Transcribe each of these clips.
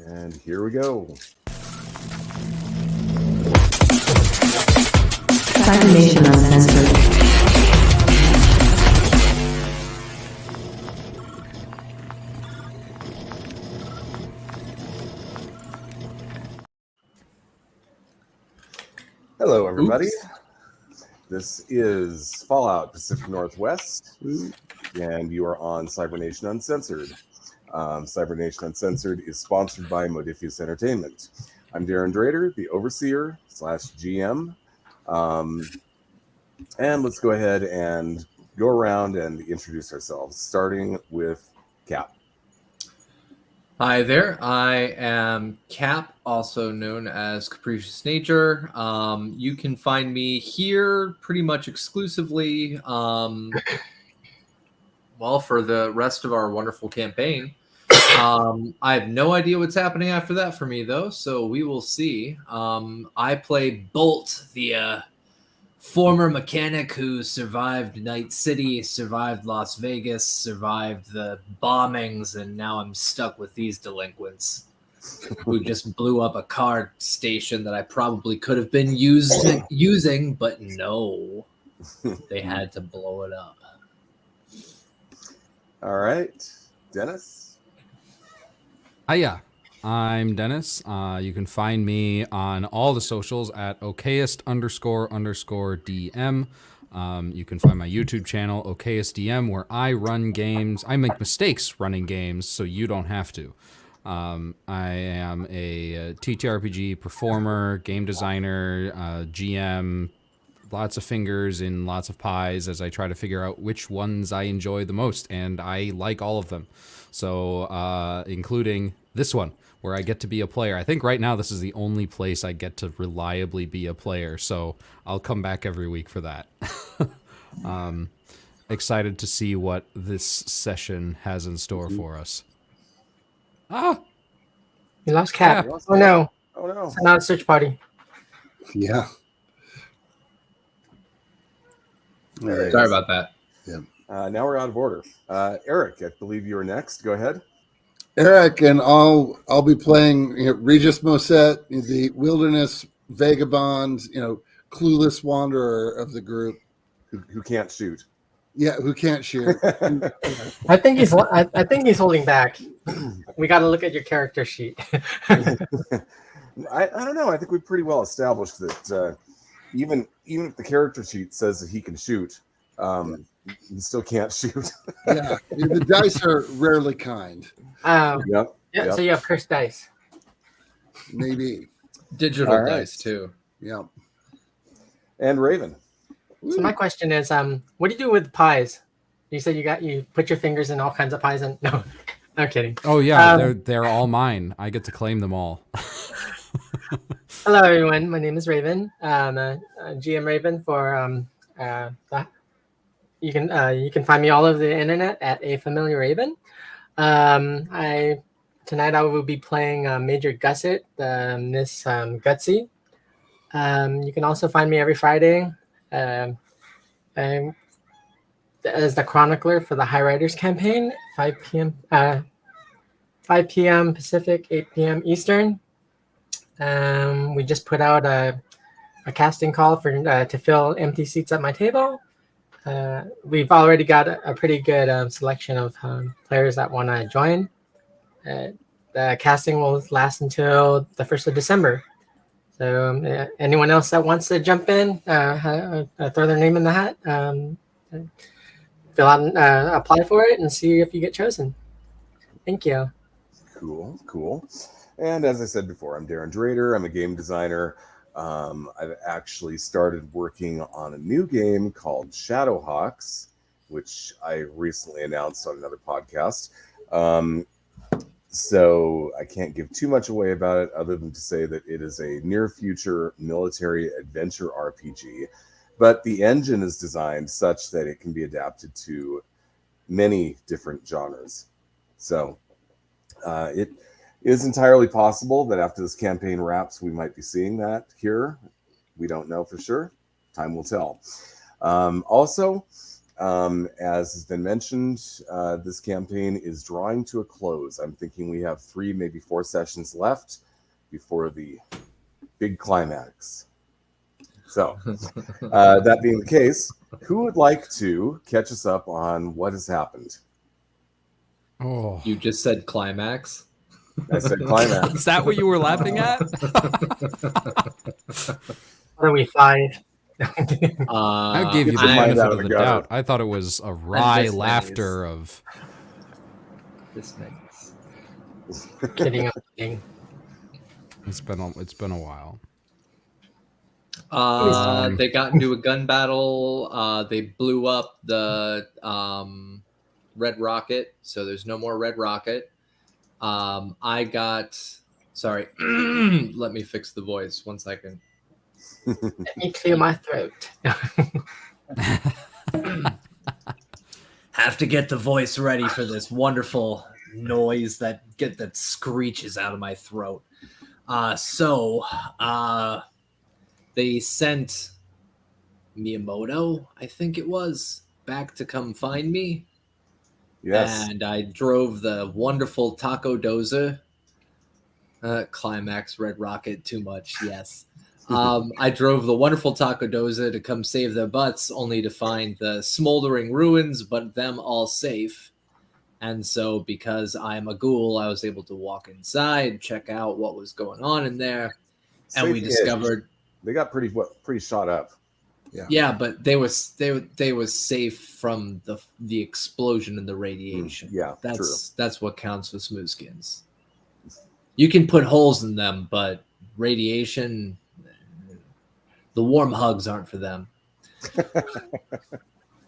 And here we go. Cybernation Uncensored. Hello, everybody. This is Fallout Pacific Northwest, and you are on Cybernation Uncensored. Cybernation Uncensored is sponsored by Modiphius Entertainment. I'm Darren Drader, the Overseer / GM. And let's go ahead and go around and introduce ourselves, starting with Cap. Hi there, I am Cap, also known as Capricious Nature. You can find me here pretty much exclusively, well, for the rest of our wonderful campaign. I have no idea what's happening after that for me, though, so we will see. I play Bolt, the former mechanic who survived Night City, survived Las Vegas, survived the bombings, and now I'm stuck with these delinquents who just blew up a car station that I probably could have been using, but no, they had to blow it up. All right, Dennis. Hiya, I'm Dennis. You can find me on all the socials at okayest__DM. You can find my YouTube channel, OkayestDM, where I run games. I make mistakes running games, so you don't have to. I am a TTRPG performer, game designer, GM, lots of fingers in lots of pies as I try to figure out which ones I enjoy the most, and I like all of them. So, including this one, where I get to be a player. I think right now this is the only place I get to reliably be a player, so I'll come back every week for that. Excited to see what this session has in store for us. Ah! We lost Cap. Cap. Oh no. Oh, no. It's not a search party. Yeah. All right. Sorry about that. Now we're out of order. Eric, I believe you are next. Go ahead. Eric, and I'll be playing Regis Moset, the wilderness vagabond, clueless wanderer of the group. Who can't shoot. Yeah, who can't shoot. I think he's holding back. We got to look at your character sheet. I don't know. I think we've pretty well established that even if the character sheet says that he can shoot, he still can't shoot. Yeah, the dice are rarely kind. Yep. Yeah, so you have cursed dice. Maybe. Digital All right. dice, too. Yeah. And Raven. So my question is, what do you do with pies? You said you put your fingers in all kinds of pies, and no, I'm kidding. Oh yeah, they're all mine. I get to claim them all. Hello, everyone. My name is Raven. I'm a GM Raven for you can find me all over the internet at A Familiar Raven. Tonight I will be playing Major Gusset, Miss Gutsy. You can also find me every Friday as the chronicler for the High Riders campaign, 5 p.m. Pacific, 8 p.m. Eastern. We just put out a casting call for to fill empty seats at my table. We've already got a pretty good selection of players that want to join. The casting will last until the 1st of December. So anyone else that wants to jump in, throw their name in the hat, fill out, apply for it, and see if you get chosen. Thank you. Cool. And as I said before, I'm Darren Drader. I'm a game designer. I've actually started working on a new game called Shadowhawks, which I recently announced on another podcast. So I can't give too much away about it other than to say that it is a near future military adventure RPG, but the engine is designed such that it can be adapted to many different genres. So it is entirely possible that after this campaign wraps, we might be seeing that here. We don't know for sure. Time will tell. Also, as has been mentioned, this campaign is drawing to a close. I'm thinking we have 3, maybe 4 sessions left before the big climax. So, that being the case, who would like to catch us up on what has happened? Oh, You just said climax. I said climax. is that what you were laughing at? What are we, 5? I gave you Get the your mind benefit out of of the the gutter. doubt. I thought it was a wry this laughter of. This makes Kidding, I'm kidding. It's been a while. They got into a gun battle. They blew up the Red Rocket, so there's no more Red Rocket. I got sorry. Let me fix the voice. 1 second. Let me clear my throat. Have to get the voice ready for this wonderful noise that screeches out of my throat. They sent Miyamoto, I think it was, back to come find me. Yes. And I drove the wonderful Taco Doza. Climax Red Rocket, too much, yes. I drove the wonderful Taco Doza to come save their butts, only to find the smoldering ruins, but them all safe. And so, because I'm a ghoul, I was able to walk inside, check out what was going on in there, and we Safety discovered. edge. They got pretty shot up. Yeah, but they was safe from the explosion and the radiation. Yeah, true. That's what counts for smooth skins. You can put holes in them, but radiation, the warm hugs aren't for them.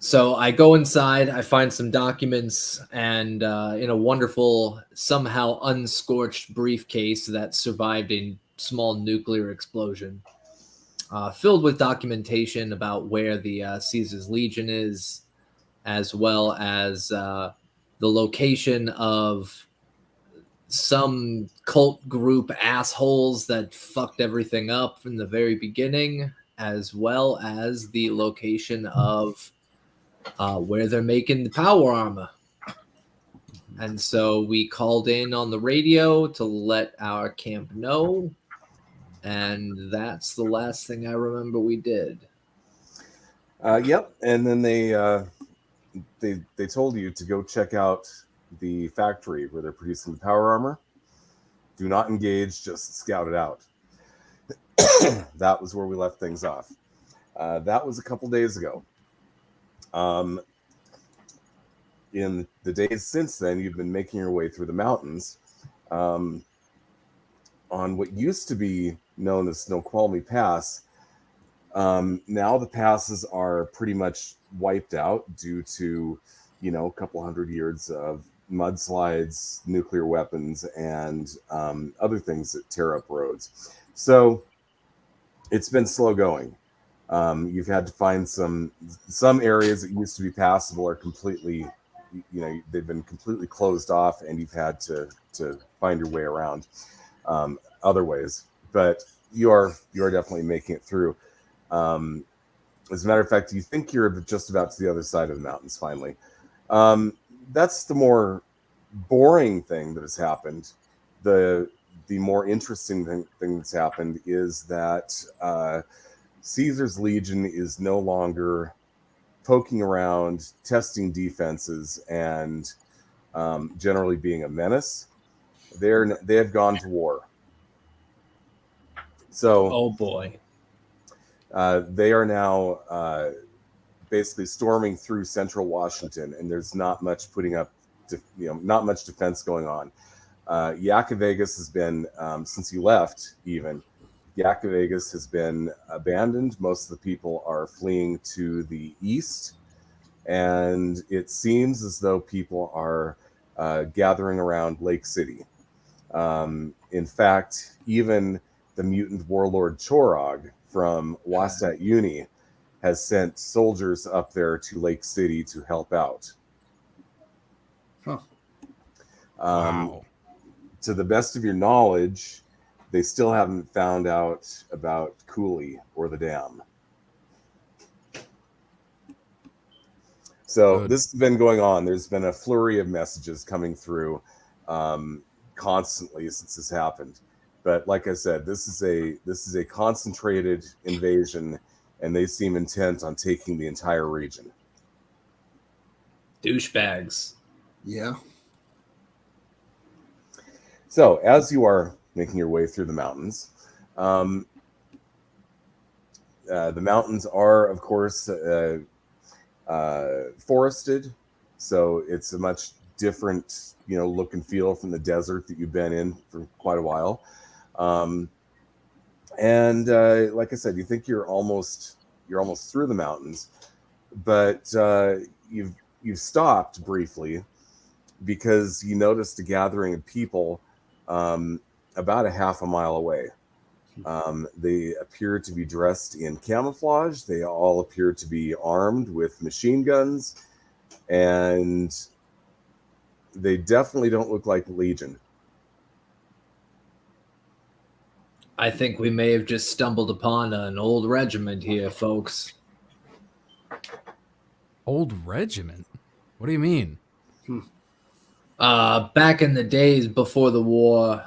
So I go inside, I find some documents, and in a wonderful, somehow unscorched briefcase that survived a small nuclear explosion, filled with documentation about where the Caesar's Legion is, as well as the location of some cult group assholes that fucked everything up from the very beginning, as well as the location of where they're making the power armor. And so we called in on the radio to let our camp know. And that's the last thing I remember we did. Yep. And then they told you to go check out the factory where they're producing the power armor. Do not engage, just scout it out. That was where we left things off. That was a couple days ago. In the days since then, you've been making your way through the mountains on what used to be known as Snoqualmie Pass. Now the passes are pretty much wiped out due to, a couple hundred years of mudslides, nuclear weapons, and other things that tear up roads. So it's been slow going. You've had to find some areas that used to be passable are completely, they've been completely closed off, and you've had to find your way around other ways. But you are definitely making it through. As a matter of fact, you think you're just about to the other side of the mountains finally. That's the more boring thing that has happened. The more interesting thing that's happened is that Caesar's Legion is no longer poking around, testing defenses, and generally being a menace. They have gone to war. So, oh boy, they are now basically storming through central Washington, and there's not much not much defense going on. Yakavegas has been, since you left, even Yakavegas has been abandoned. Most of the people are fleeing to the east, and it seems as though people are gathering around Lake City. In fact, even the mutant warlord Chorog from Wasat Uni has sent soldiers up there to Lake City to help out. Huh. Wow. To the best of your knowledge, they still haven't found out about Cooley or the dam. So Good. this has been going on. There's been a flurry of messages coming through constantly since this happened. But like I said, this is a concentrated invasion, and they seem intent on taking the entire region. Douchebags. Yeah. So as you are making your way through the mountains, the mountains are, of course, forested, so it's a much different, look and feel from the desert that you've been in for quite a while. And like I said, you think you're almost through the mountains, but you've stopped briefly because you noticed a gathering of people about a half a mile away. They appear to be dressed in camouflage. They all appear to be armed with machine guns, and they definitely don't look like Legion. I think we may have just stumbled upon an old regiment here, folks. Old regiment? What do you mean? Back in the days before the war,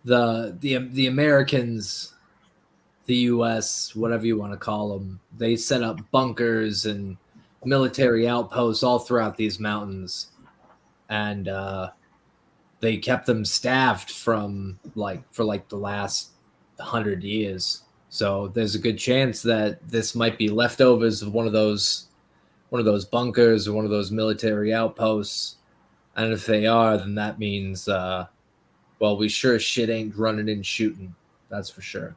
the Americans, the U.S., whatever you want to call them, they set up bunkers and military outposts all throughout these mountains, and they kept them staffed for the last 100 years. So there's a good chance that this might be leftovers of one of those bunkers or one of those military outposts. And if they are, then that means, we sure as shit ain't running in shooting. That's for sure.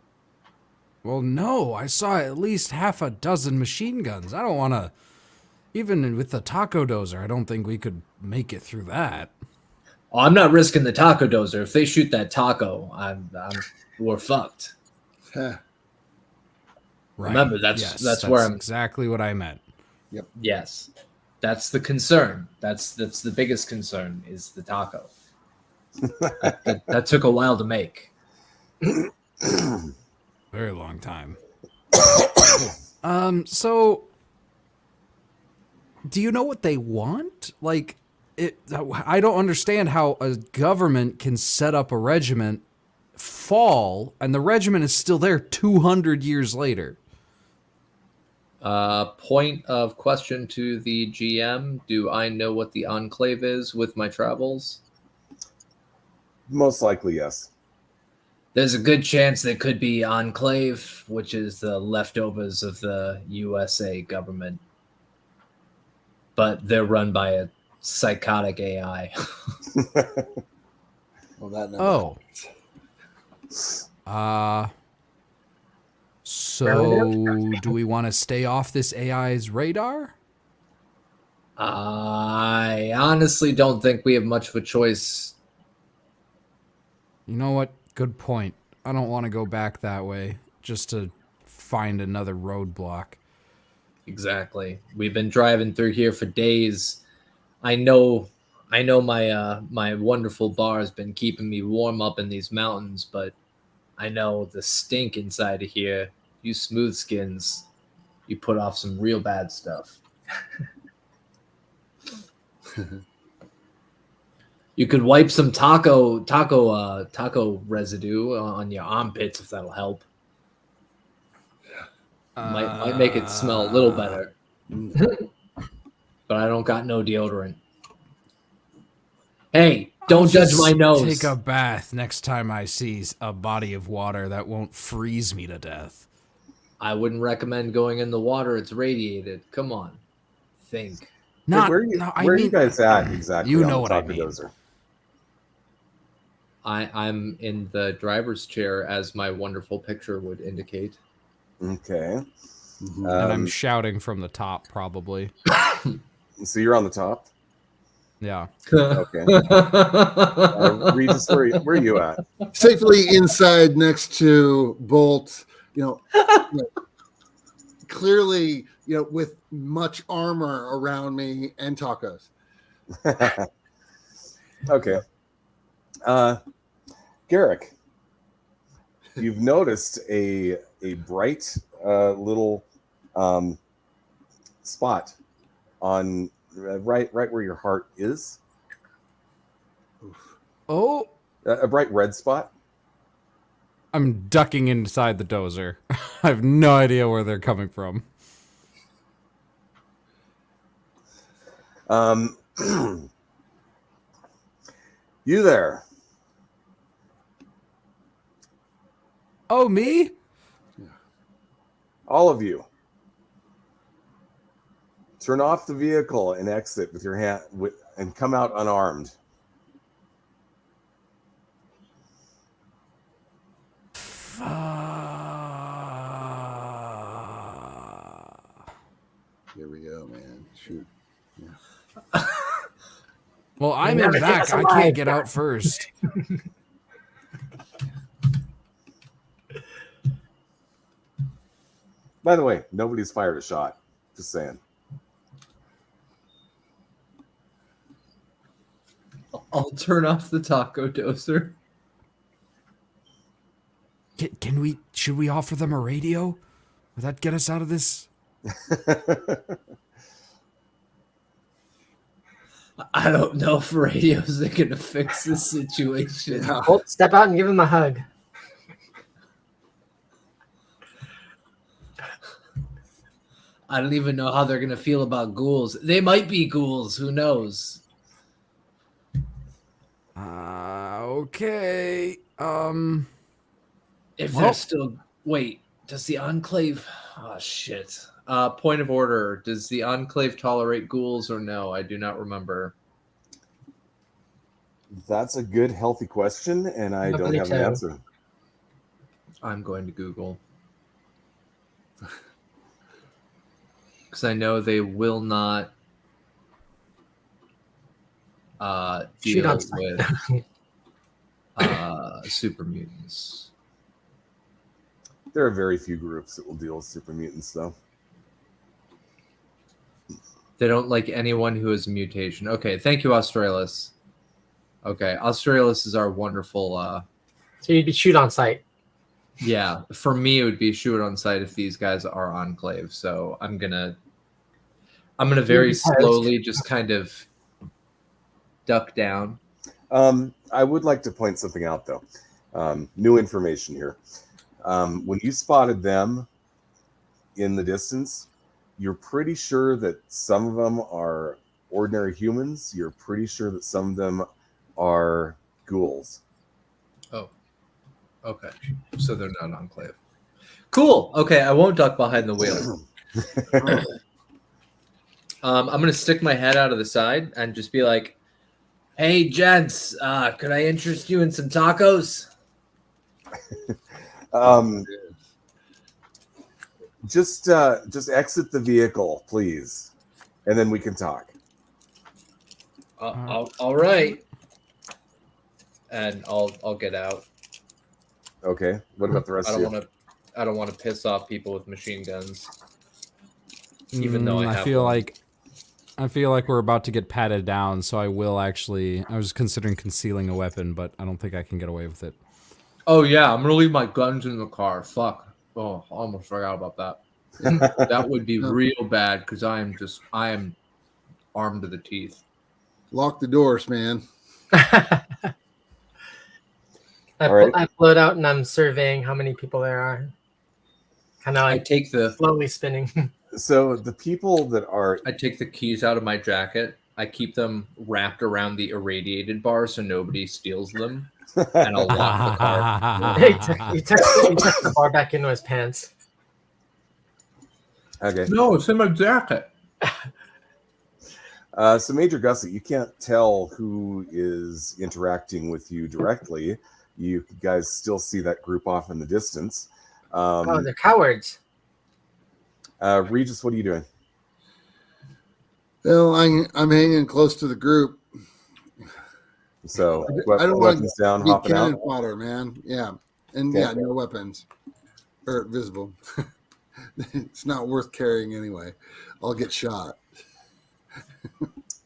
Well, no, I saw at least half a dozen machine guns. I don't want to, even with the taco dozer, I don't think we could make it through that. Oh, I'm not risking the taco dozer. If they shoot that taco, we're fucked. Huh. Right. Remember, that's where I'm exactly what I meant. Yes, that's the concern. That's the biggest concern is the taco. that took a while to make. Very long time. So do you know what they want? Like, I don't understand how a government can set up a regiment, fall, and the regiment is still there 200 years later. Point of question to the GM. Do I know what the Enclave is with my travels? Most likely, yes. There's a good chance they could be Enclave, which is the leftovers of the USA government. But they're run by a psychotic AI. Well, that never Oh. So do we want to stay off this AI's radar? I honestly don't think we have much of a choice. You know what? Good point. I don't want to go back that way just to find another roadblock. Exactly. We've been driving through here for days. I know my my wonderful bar has been keeping me warm up in these mountains, but I know the stink inside of here. You smooth skins, you put off some real bad stuff. You could wipe some taco residue on your armpits if that'll help. Might make it smell a little better. But I don't got no deodorant. Hey, don't judge my nose. Take a bath next time I see a body of water that won't freeze me to death. I wouldn't recommend going in the water. It's radiated. Come on. Think. Not, where are you guys at exactly? You on know the what I Taco mean. Dozer? I'm in the driver's chair, as my wonderful picture would indicate. Okay. And I'm shouting from the top, probably. So you're on the top. Yeah. Okay. Regis, where are you at? safely inside next to Bolt, clearly, with much armor around me and tacos. Okay. Garrick, you've noticed a bright little spot on right where your heart is. Oh, A bright red spot. I'm ducking inside the dozer. I have no idea where they're coming from. You there? Oh, me? All of you. Turn off the vehicle and exit with your hand and come out unarmed. Here we go, man. Shoot. Well, I'm in never take back. us I alive, can't get guys. out first. By the way, nobody's fired a shot. Just saying. I'll turn off the taco dozer. Should we offer them a radio? Would that get us out of this? I don't know if radios are gonna fix this situation. Well, step out and give him a hug. I don't even know how they're gonna feel about ghouls. They might be ghouls. Who knows? Okay. If Well- they're still wait, does the Enclave? Oh shit. Point of order: does the Enclave tolerate ghouls or no? I do not remember. That's a good, healthy question, and I don't believe have an so. answer. I'm going to Google because I know they will not Shoot deal on sight. with super mutants. There are very few groups that will deal with super mutants, though. They don't like anyone who has a mutation. Okay, thank you, Australis. Okay, Australis is our wonderful. So you'd be shoot on sight. Yeah, for me it would be shoot on sight if these guys are Enclave. So I'm gonna very slowly just kind of duck down. I would like to point something out, though. New information here. When you spotted them in the distance, you're pretty sure that some of them are ordinary humans. You're pretty sure that some of them are ghouls. Oh, okay. So they're not Enclave. Cool. Okay, I won't duck behind the wheel. I'm gonna stick my head out of the side and just be like, "Hey, gents, could I interest you in some tacos?" Just exit the vehicle, please, and then we can talk. All right. And I'll get out. Okay. What about the rest I of don't you? want to. I don't want to piss off people with machine guns. Even though I have feel one. I feel like we're about to get patted down, so I will actually. I was considering concealing a weapon, but I don't think I can get away with it. Oh yeah, I'm gonna leave my guns in the car. Fuck. Oh, I almost forgot about that. That would be real bad because I am armed to the teeth. Lock the doors, man. All right. I float out and I'm surveying how many people there are. Kind of I like take the slowly spinning. So the people that are keys out of my jacket. I keep them wrapped around the irradiated bar so nobody steals them, and I'll lock the car. he tucks the bar back into his pants. okay. No, it's in my jacket. So Major Gussie, you can't tell who is interacting with you directly. You guys still see that group off in the distance. Oh, they're cowards. Regis, what are you doing? Well, I'm hanging close to the group. So I don't want weapons to down, be hopping cannon out. fodder, man. Yeah, and Okay. yeah, no weapons or visible. It's not worth carrying anyway. I'll get shot.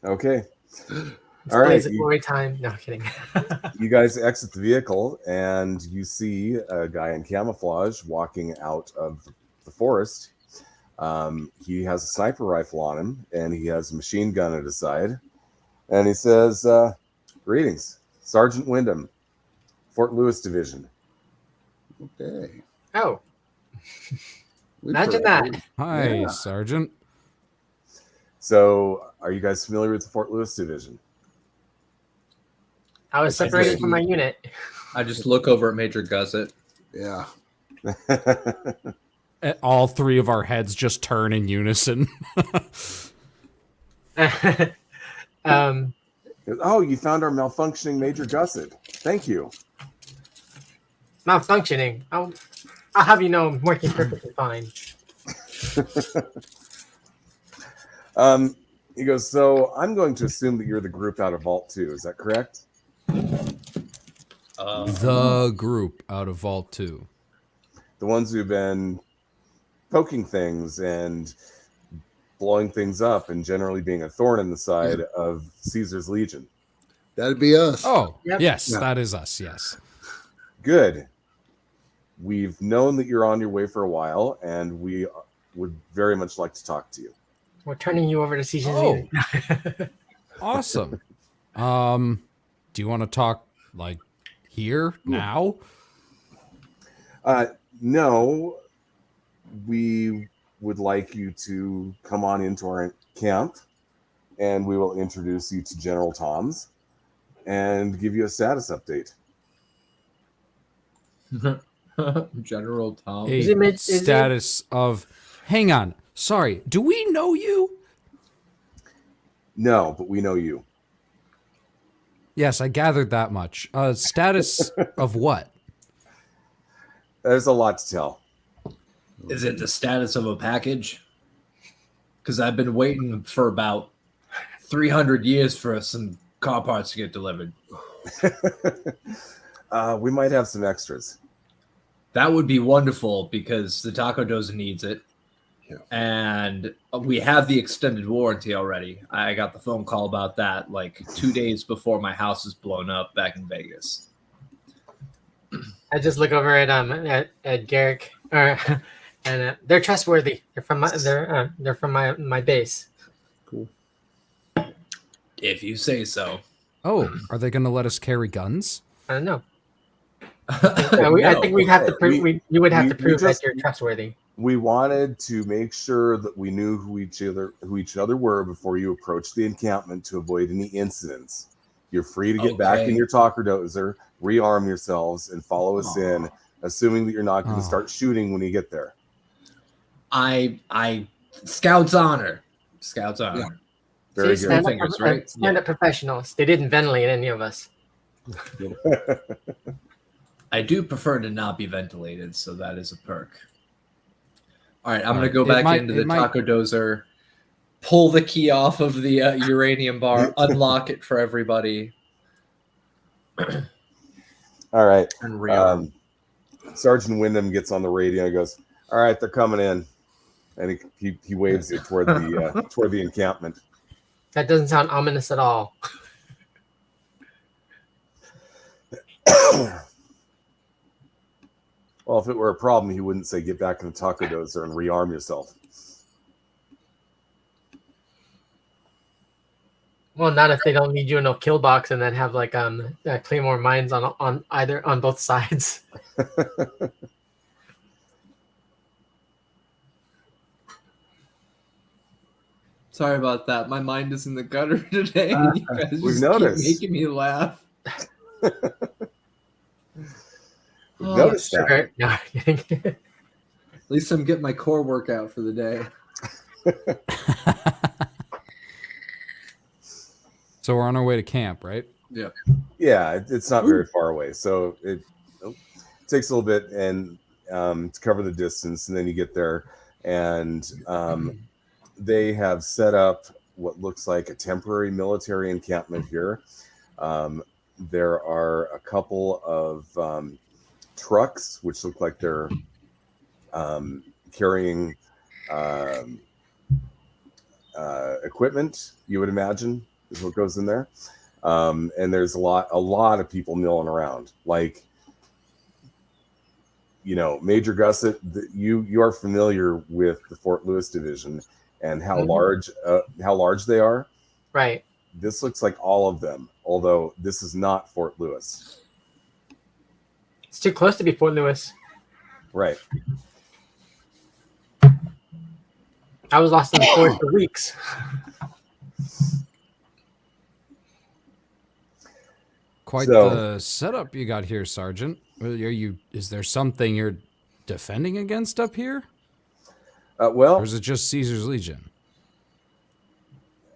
Okay. It's All right. always a glory time. No kidding. You guys exit the vehicle and you see a guy in camouflage walking out of the forest. He has a sniper rifle on him, and he has a machine gun at his side. And he says, "Greetings, Sergeant Wyndham, Fort Lewis Division." Okay. Oh, We've imagine heard- that. Hi, Yeah. Sergeant. So, are you guys familiar with the Fort Lewis Division? I was I separated just- from my unit. I just look over at Major Gusset. Yeah. All three of our heads just turn in unison. Oh, you found our malfunctioning Major Gusset. Thank you. Malfunctioning. I'll have you know I'm working perfectly fine. He goes, "So I'm going to assume that you're the group out of Vault 2. Is that correct?" The group out of Vault 2. The ones who've been poking things and blowing things up and generally being a thorn in the side of Caesar's Legion. That'd be us. Oh, Yep. yes, Yeah. that is us, yes. Good. We've known that you're on your way for a while, and we would very much like to talk to you. We're turning you over to Season's Oh. leader. Awesome. Do you want to talk, like, here, now? No, we would like you to come on into our camp, and we will introduce you to General Toms and give you a status update. General Tom. A Is it mid- is it- status of... Hang on. Sorry, do we know you? No, but we know you. Yes, I gathered that much. Status of what? There's a lot to tell. Is it the status of a package? Because I've been waiting for about 300 years for some car parts to get delivered. We might have some extras. That would be wonderful because the Taco Doza needs it. Yeah. And we have the extended warranty already. I got the phone call about that like 2 days before my house was blown up back in Vegas. I just look over at Garrick, and they're trustworthy. They're from my base. If you say so. Oh, are they going to let us carry guns? I don't know. I think we'd have to prove. You would have to prove that you're trustworthy. We wanted to make sure that we knew who each other were before you approached the encampment to avoid any incidents. You're free to get back in your talker dozer, rearm yourselves, and follow us in, assuming that you're not going to start shooting when you get there. I Scout's honor. Scout's honor. Yeah. Very See, good. Fingers, right? Stand-up professionals. They didn't ventilate any of us. I do prefer to not be ventilated, so that is a perk. All right, I'm going Right. to go It back might- into it the might- taco dozer, pull the key off of the uranium bar, unlock it for everybody, All right. and rearm. Sergeant Wyndham gets on the radio and goes, "All right, they're coming in," and he waves it toward the encampment. That doesn't sound ominous at all. Well, if it were a problem, he wouldn't say, "Get back in the taco dozer and rearm yourself." Well, not if they don't need you in a kill box and then have like claymore mines on both sides. Sorry about that. My mind is in the gutter today. and you guys we've just noticed. keep making me laugh. We've Oh, noticed that. Sugar. No, kidding. At least I'm getting my core workout for the day. So we're on our way to camp, right? Yeah, it's not very far away, so it takes a little bit and to cover the distance, and then you get there, and they have set up what looks like a temporary military encampment here. There are a couple of trucks which look like they're carrying equipment, you would imagine is what goes in there. And there's a lot of people milling around. Like Major Gusset, you are familiar with the Fort Lewis division and how large they are. Right. This looks like all of them, although this is not Fort Lewis. It's too close to be Fort Lewis. Right. I was lost in the forest for weeks. Quite So- the setup you got here, Sergeant. Is there something you're defending against up here? Well, Or is it just Caesar's Legion?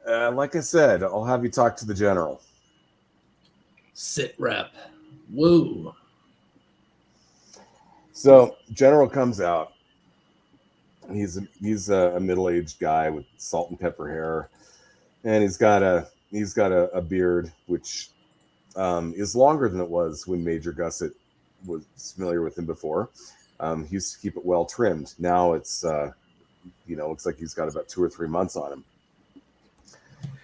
like I said, I'll have you talk to the general. Sit rep. Woo. So general comes out. He's a middle-aged guy with salt and pepper hair, and he's got a beard which is longer than it was when Major Gusset was familiar with him before. He used to keep it well trimmed. Now it's looks like he's got about 2 or 3 months on him.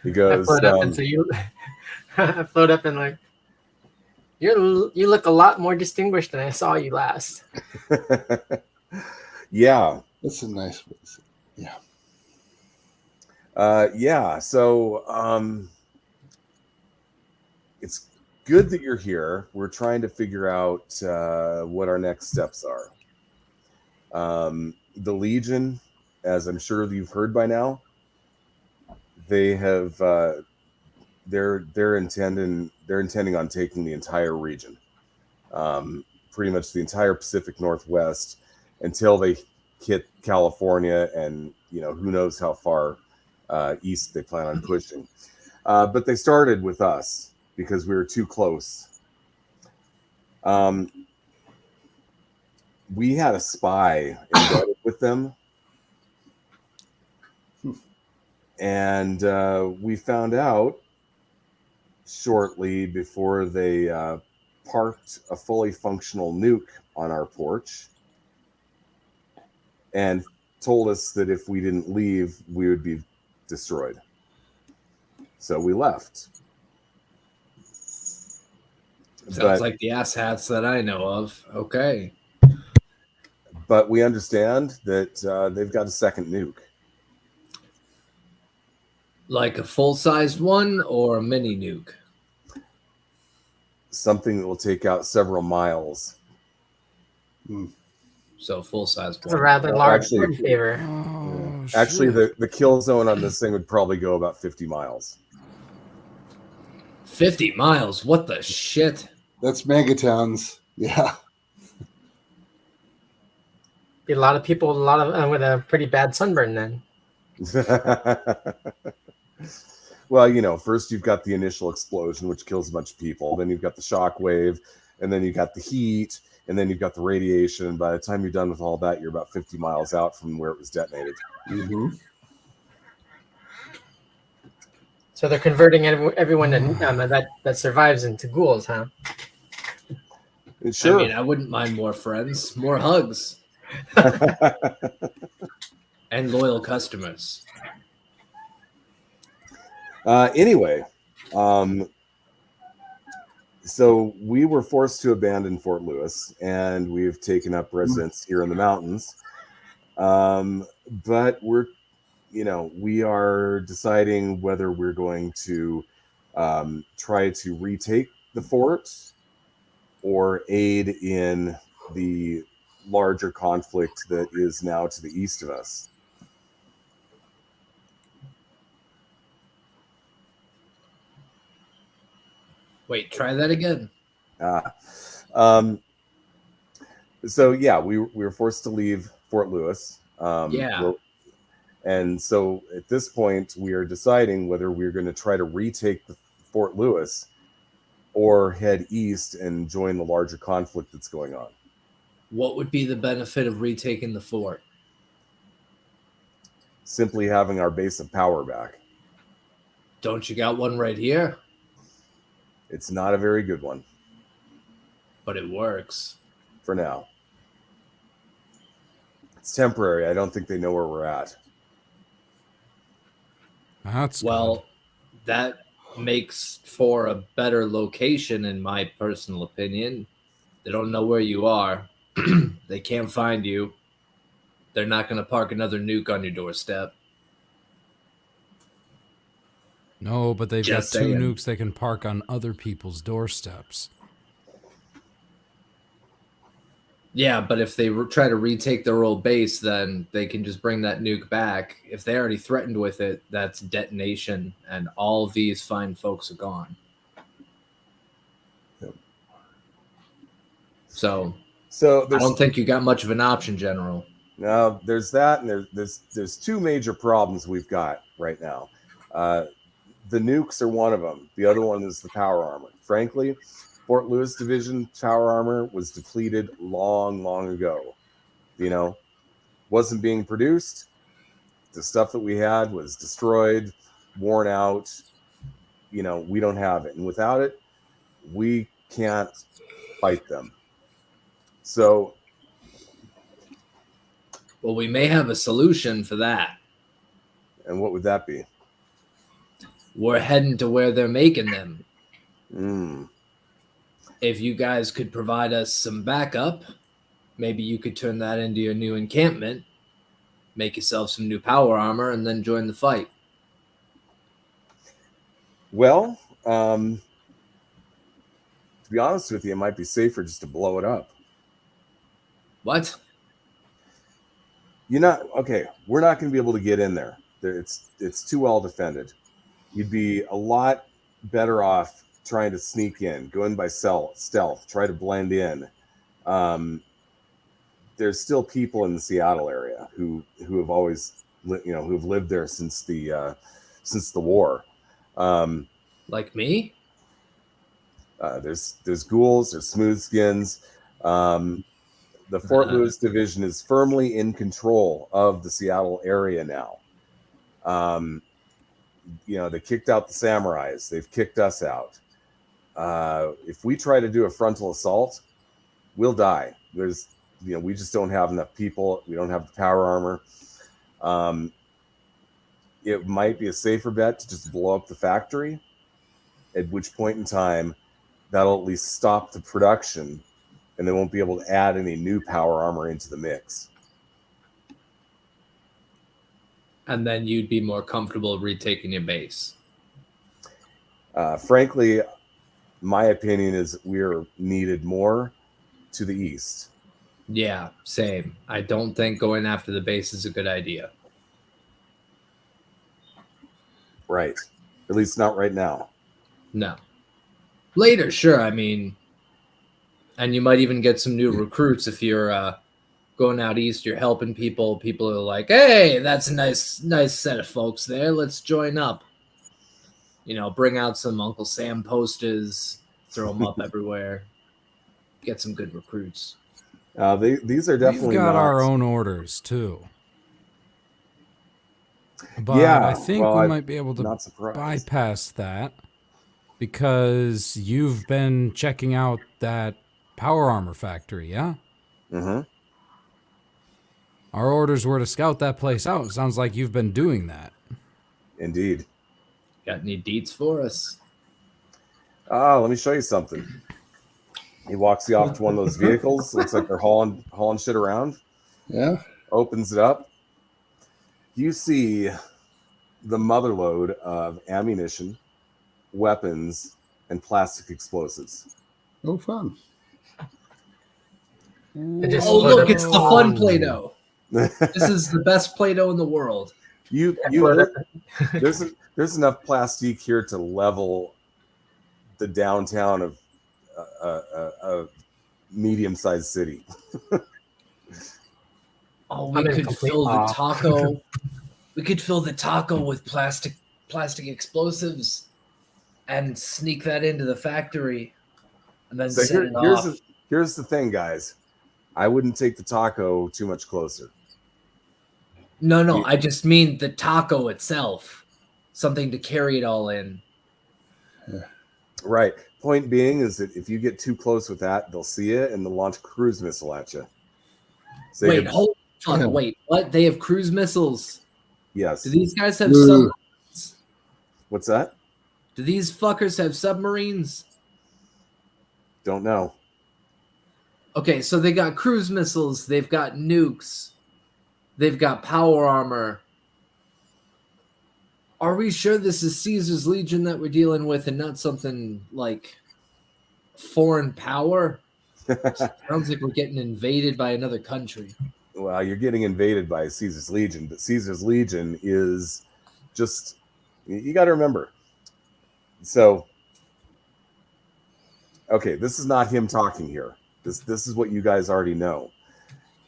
He I goes, float up and so you. I float up and like, you look a lot more distinguished than I saw you last. yeah. That's a nice way to say it. Yeah. So it's good that you're here. We're trying to figure out what our next steps are. The Legion, as I'm sure you've heard by now, they have they're intending on taking the entire region, pretty much the entire Pacific Northwest, until they hit California, and who knows how far east they plan on pushing. But they started with us because we were too close. We had a spy embedded with them, and we found out shortly before they parked a fully functional nuke on our porch and told us that if we didn't leave, we would be destroyed. So we left. Sounds like the asshats that I know of. Okay. But we understand that they've got a second nuke. Like a full-sized one or a mini nuke? Something that will take out several miles. So full-sized It's a one. rather Well, large actually- sword favor. Oh, Actually, shit. the kill zone on this thing would probably go about 50 miles. 50 miles? What the shit? That's megatons. Yeah. Be a lot of people with with a pretty bad sunburn then. Well, first you've got the initial explosion, which kills a bunch of people. Then you've got the shock wave, and then you've got the heat, and then you've got the radiation. And by the time you're done with all that, you're about 50 miles out from where it was detonated. Mm-hmm. So they're converting everyone that survives into ghouls, huh? Sure. I mean, I wouldn't mind more friends, more hugs, and loyal customers. Anyway, so we were forced to abandon Fort Lewis, and we've taken up residence here in the mountains. But we are deciding whether we're going to try to retake the fort or aid in the larger conflict that is now to the east of us. Wait, try that again. So yeah, we were forced to leave Fort Lewis. Yeah. And so at this point, we are deciding whether we're going to try to retake the Fort Lewis or head east and join the larger conflict that's going on. What would be the benefit of retaking the fort? Simply having our base of power back. Don't you got one right here? It's not a very good one But it works. for now. It's temporary. I don't think they know where we're at. That's good. Well, that makes for a better location, in my personal opinion. They don't know where you are. They can't find you. They're not going to park another nuke on your doorstep. No, but they've Just got two saying. nukes they can park on other people's doorsteps. Yeah, but if they try to retake their old base, then they can just bring that nuke back. If they already threatened with it, that's detonation, and all these fine folks are gone. Yep. So So I there's don't think you got much of an option, General. now there's that, and there's two major problems we've got right now. The nukes are one of them. The other one is the power armor. Frankly, Fort Lewis Division power armor was depleted long ago. You know, wasn't being produced. The stuff that we had was destroyed, worn out. You know, we don't have it, and without it, we can't fight them. So, Well, we may have a solution for that. and what would that be? We're heading to where they're making them. Mm. If you guys could provide us some backup, maybe you could turn that into your new encampment, make yourself some new power armor, and then join the fight. Well, to be honest with you, it might be safer just to blow it up. What? We're not going to be able to get in there. It's too well defended. You'd be a lot better off trying to sneak in, go in by stealth, try to blend in. There's still people in the Seattle area who have always who've lived there since the war. Like me? There's ghouls, there's smooth skins. The Fort Lewis Division is firmly in control of the Seattle area now. They kicked out the samurais. They've kicked us out. If we try to do a frontal assault, we'll die. We just don't have enough people. We don't have the power armor. It might be a safer bet to just blow up the factory, at which point in time, that'll at least stop the production, and they won't be able to add any new power armor into the mix. And then you'd be more comfortable retaking your base. Frankly, my opinion is we're needed more to the east. Yeah, same. I don't think going after the base is a good idea. Right. At least not right now. No. Later, sure. I mean, and you might even get some new recruits if you're going out east. You're helping people. People are like, "Hey, that's a nice set of folks there. Let's join up." Bring out some Uncle Sam posters, throw them up everywhere. Get some good recruits. These are definitely We've got not our own orders too. But Yeah, I think well, we I'm might be able to not surprised. bypass that because you've been checking out that power armor factory, yeah? Mm-hmm. Our orders were to scout that place out. It sounds like you've been doing that. Indeed. Got any deets for us? Let me show you something. He walks you off to one of those vehicles. Looks like they're hauling shit around. Yeah. Opens it up. You see the motherlode of ammunition, weapons, and plastic explosives. Oh, fun. It just Oh, split look, up. it's the fun Play-Doh. This is the best Play-Doh in the world. There's enough plastique here to level the downtown of a medium-sized city. Oh, I'm we in could complete fill the awe. taco. We could fill the taco with plastic explosives and sneak that into the factory and then So set it off. here's the thing, guys. I wouldn't take the taco too much closer. No, I just mean the taco itself. Something to carry it all in. Right. Point being is that if you get too close with that, they'll see it and they'll launch a cruise missile at you. So Wait, wait, what? They have cruise missiles. yes. Do these guys have Ooh. submarines? What's that? Do these fuckers have submarines? Don't know. Okay, so they got cruise missiles, they've got nukes, they've got power armor. Are we sure this is Caesar's Legion that we're dealing with and not something like foreign power? Sounds like we're getting invaded by another country. Well, you're getting invaded by Caesar's Legion, but Caesar's Legion is just, you got to remember. So, okay, this is not him talking here. This is what you guys already know.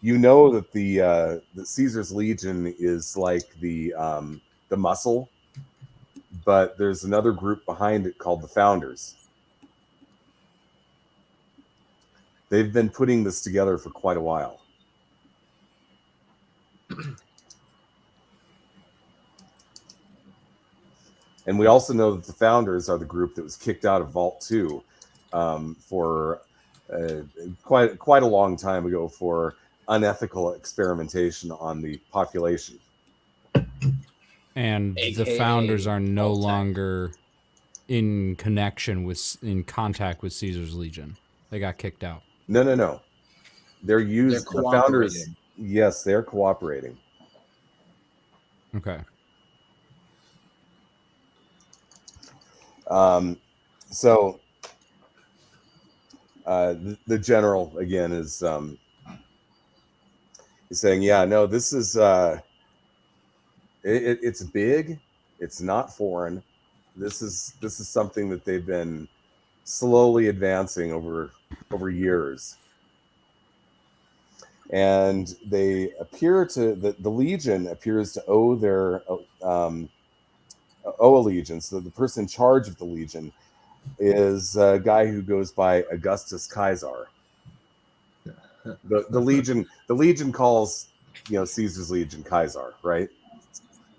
You know that the Caesar's Legion is like the muscle, but there's another group behind it called the Founders. They've been putting this together for quite a while. And we also know that the Founders are the group that was kicked out of Vault 2 for quite a long time ago for unethical experimentation on the population. And the AKA Founders are no Vault-Tec. longer in contact with Caesar's Legion. They got kicked out. No. They're used. They're The Founders, cooperating. yes, they're cooperating. Okay. So the general again is saying, yeah, no, this is it's big, it's not foreign. This is something that they've been slowly advancing over years, and they appear to the Legion appears to owe their allegiance. So the person in charge of the Legion is a guy who goes by Augustus Caesar. The Legion calls Caesar's Legion Caesar, right?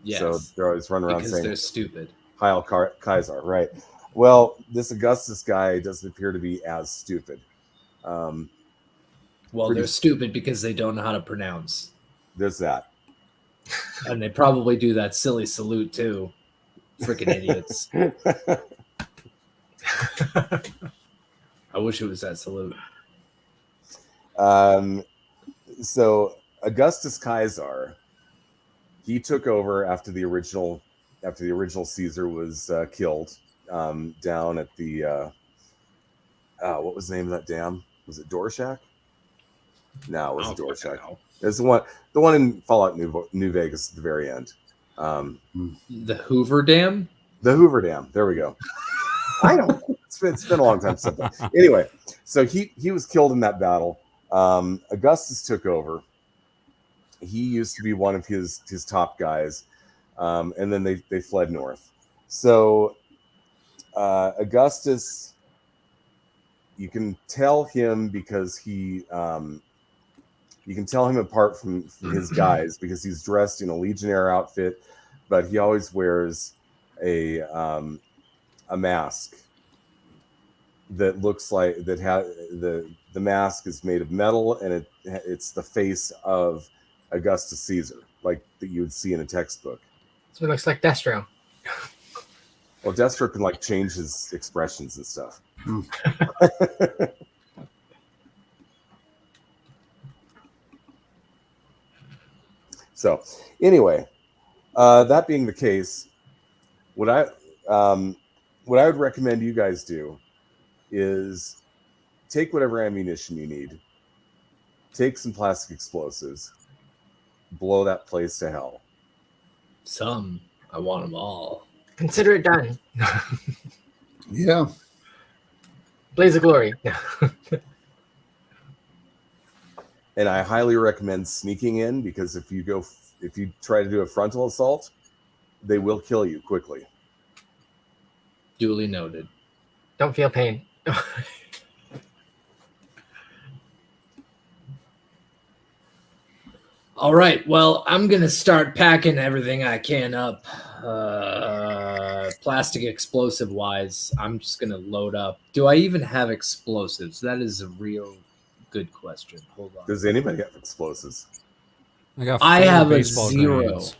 Yes. So they're always running around because saying they're stupid. Heil Caesar, right? Well, this Augustus guy doesn't appear to be as stupid. Well, Pretty- they're stupid because they don't know how to pronounce. There's that. And they probably do that silly salute too. Freaking idiots. I wish it was that salute. So Augustus Caesar, he took over after the original Caesar was killed down at the what was the name of that dam? Was it Dorshak? No, it wasn't Dorshak. It's the one in Fallout New Vegas at the very end. The Hoover Dam? The Hoover Dam. There we go. I don't. It's been a long time since. Anyway, so he was killed in that battle. Augustus took over. He used to be one of his top guys, and then they fled north. So Augustus, you can tell him because you can tell him apart from his guys because he's dressed in a Legionnaire outfit, but he always wears a mask that looks like the mask is made of metal, and it's the face of Augustus Caesar, like that you would see in a textbook. So it looks like Destro. Well, Destro can like change his expressions and stuff. So anyway, that being the case, what I would recommend you guys do is take whatever ammunition you need, take some plastic explosives, blow that place to hell. Some. I want them all. Consider it done. Yeah. Blaze of glory. And I highly recommend sneaking in, because if you try to do a frontal assault, they will kill you quickly. Duly noted. Don't feel pain. All right. Well, I'm going to start packing everything I can up. Plastic explosive wise, I'm just going to load up. Do I even have explosives? That is a real good question. Hold on. Does anybody have explosives? I have a baseball 0. grenades.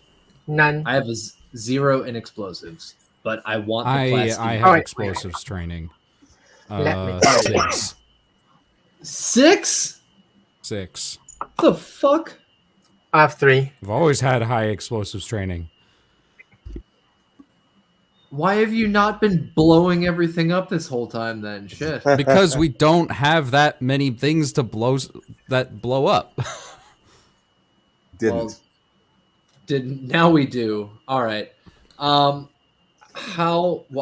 None. I have a 0 in explosives, but I want the I plastic. have Alright. explosives training. Let me- 6. 6? 6. The fuck? I have 3. I've always had high explosives training. Why have you not been blowing everything up this whole time then? Shit. Because we don't have that many things to blow up. Didn't. Well, now we do. All right. Well,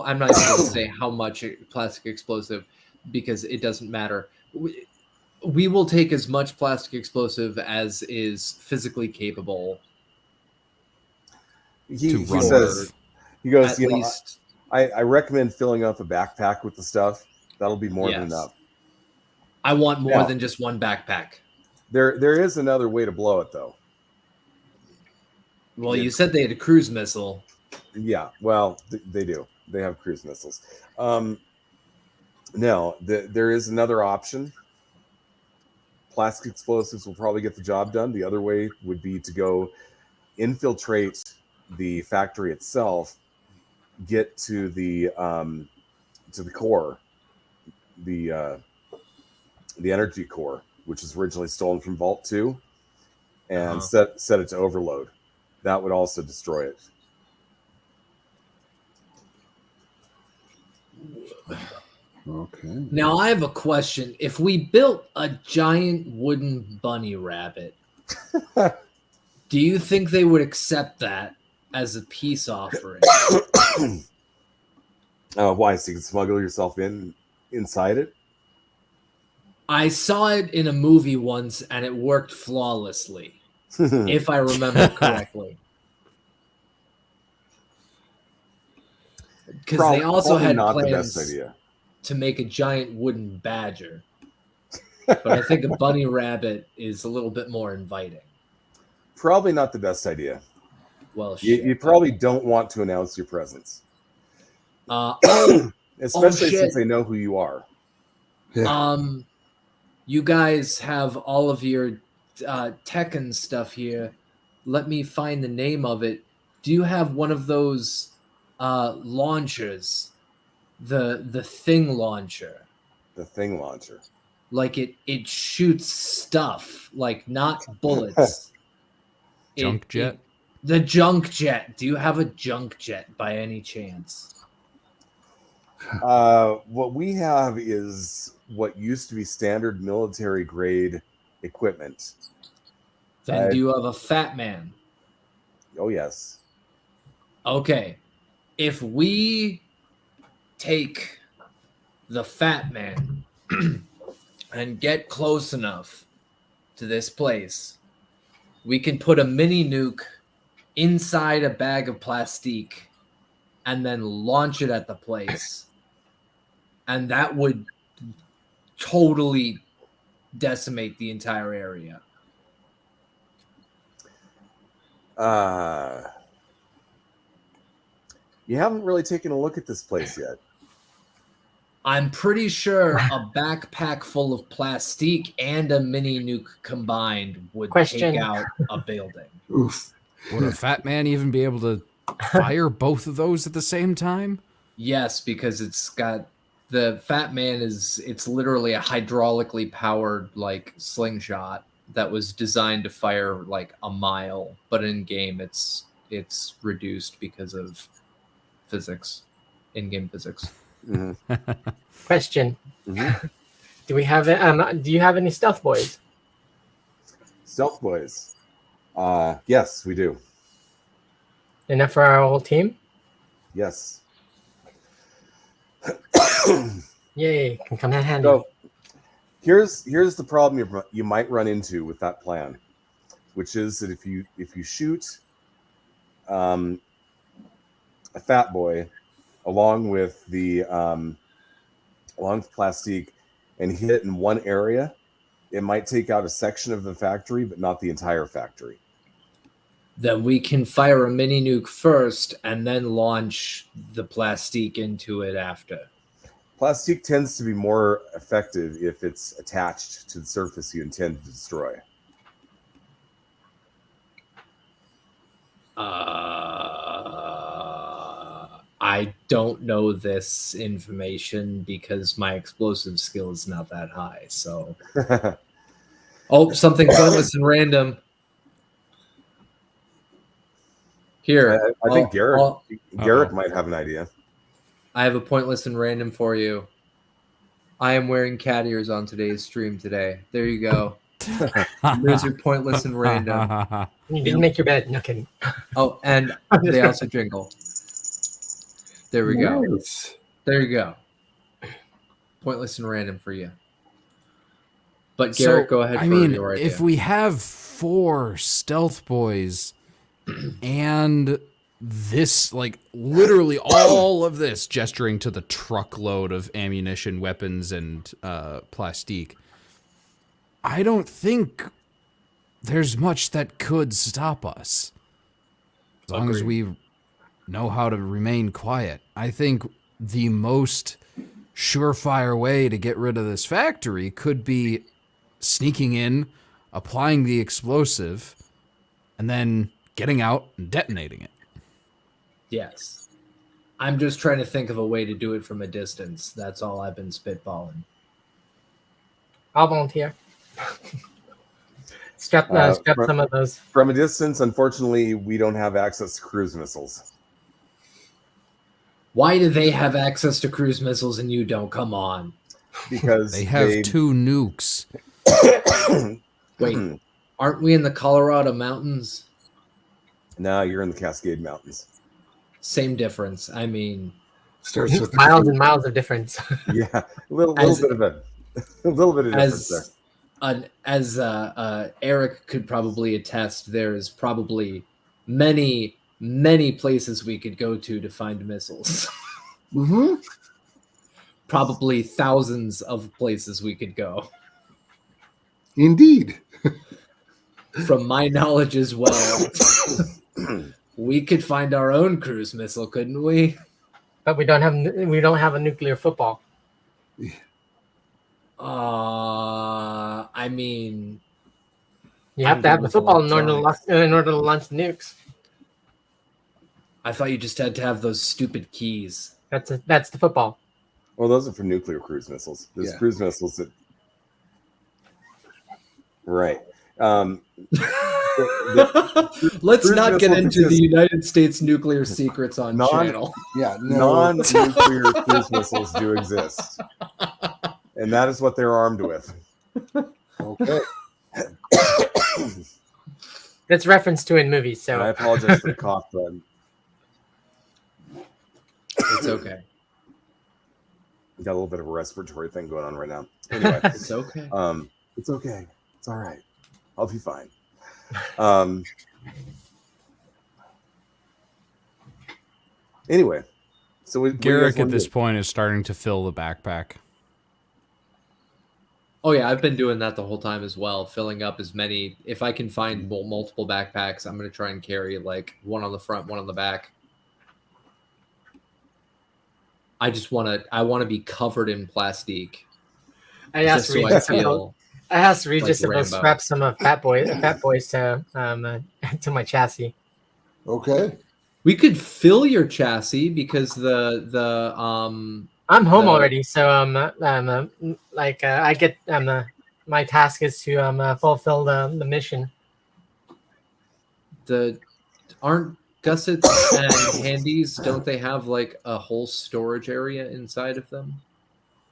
I'm not even going to say how much plastic explosive because it doesn't matter. We will take as much plastic explosive as is physically capable. He To run says, with. he goes, At you know, least, I recommend filling up a backpack with the stuff. That'll be more than Yes. enough. I want more Now- than just one backpack. There is another way to blow it, though. Well, Yeah. you said they had a cruise missile. Yeah, well, they do. They have cruise missiles. Now, there is another option. Plastic explosives will probably get the job done. The other way would be to go infiltrate the factory itself, get to the core, the energy core, which was originally stolen from Vault 2, and set it to overload. That would also destroy it. Okay. Now, I have a question. If we built a giant wooden bunny rabbit, do you think they would accept that as a peace offering? Why? So you can smuggle yourself inside it? I saw it in a movie once and it worked flawlessly, if I remember correctly. Because they also Probably had not the best plans idea. to make a giant wooden badger. But I think a bunny rabbit is a little bit more inviting. Probably not the best idea. Well, shit. You probably don't want to announce your presence, Oh, especially shit. since they know who you are. you guys have all of your Tekken stuff here. Let me find the name of it. Do you have one of those launchers? The thing launcher. The thing launcher. Like it shoots stuff, like not bullets. Junk jet? The junk jet. Do you have a junk jet by any chance? What we have is what used to be standard military grade equipment. Then do you have a Fat Man? Oh yes. Okay. If we take the Fat Man and get close enough to this place, we can put a mini nuke inside a bag of plastique and then launch it at the place. And that would totally decimate the entire area. You haven't really taken a look at this place yet. I'm pretty sure a backpack full of plastique and a mini nuke combined would Question. take out a building. Oof. Would a fat man even be able to fire both of those at the same time? Yes, because it's got the Fat Man it's literally a hydraulically powered like slingshot that was designed to fire like a mile, but in game it's reduced because of physics, in-game physics. Mhm. Question. Mhm. Do we have it? Do you have any stealth boys? Stealth boys. Yes, we do. Enough for our whole team? Yes. Yay! Can come in handy. So here's the problem you might run into with that plan, which is that if you shoot a Fat Boy along with plastique and hit it in one area, it might take out a section of the factory, but not the entire factory. Then we can fire a mini nuke first and then launch the plastique into it after. Plastique tends to be more effective if it's attached to the surface you intend to destroy. I don't know this information because my explosive skill is not that high. So Oh, something pointless and random. Here, I think Garrick Uh-oh. might have an idea. I have a pointless and random for you. I am wearing cat ears on today's stream today. There you go. There's your pointless and random. You didn't make your bed. No kidding. Oh, and they also jingle. There we go. Nice. There you go. Pointless and random for you. But Garrett, go ahead. I mean, if we have 4 stealth boys and this, like, literally all of this, gesturing to the truckload of ammunition, weapons, and plastique, I don't think there's much that could stop us. As long as we know how to remain quiet. I think the most surefire way to get rid of this factory could be sneaking in, applying the explosive, and then getting out and detonating it. Yes. I'm just trying to think of a way to do it from a distance. That's all I've been spitballing. I'll volunteer. Strap some of those. From a distance, unfortunately, we don't have access to cruise missiles. Why do they have access to cruise missiles and you don't? Come on. Because They have 2 nukes. Wait, aren't we in the Colorado mountains? No, you're in the Cascade Mountains. Same difference. I mean, Starts with Miles and miles of difference. Yeah, a little bit of difference there. As Eric could probably attest, there's probably many places we could go to find missiles. Mm-hmm. Probably thousands of places we could go. Indeed. From my knowledge as well, we could find our own cruise missile, couldn't we? But we don't have a nuclear football. I mean, You have to have the football in order to launch the nukes. I thought you just had to have those stupid keys. That's the football. Well, those are for nuclear cruise missiles. There's Yeah. cruise missiles that. Right. Let's cruise not get missiles into the exist. United States nuclear secrets on channel. Yeah. No. Non-nuclear cruise missiles do exist, and that is what they're armed with. Okay. That's referenced to in movies. And I So apologize for the cough, but It's okay. got a little bit of a respiratory thing going on right now. Anyway, It's okay. it's okay. It's all right. I'll be fine. Anyway, so what do you guys Garrick wanna at this do? point is starting to fill the backpack. Oh yeah, I've been doing that the whole time as well, filling up as many. If I can find multiple backpacks, I'm gonna try and carry like one on the front, one on the back. I want to be covered in plastique, I just asked so I Regis. feel. If he'll Rambo. strap some of Fat Boys to to my chassis. Okay. We could fill your chassis because I'm home No. already, so I get my task is to fulfill the mission. aren't gussets and handies, don't they have like a whole storage area inside of them?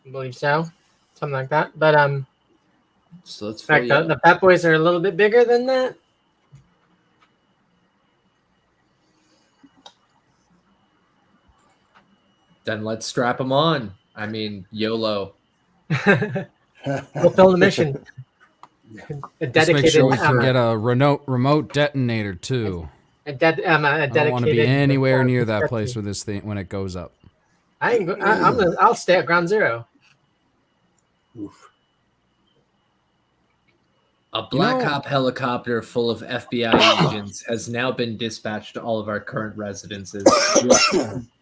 I believe so, something like that. But So let's in fill fact, you the up. Fat Boys are a little bit bigger than that. Then let's strap them on. I mean, YOLO. Fulfill the mission. A Just make dedicated, sure we can get a remote detonator too. a dedicated. I don't want to be anywhere near that place with this thing when it goes up. I'll stay at ground zero. Oof. A Black know- Hawk helicopter full of FBI agents has now been dispatched to all of our current residences.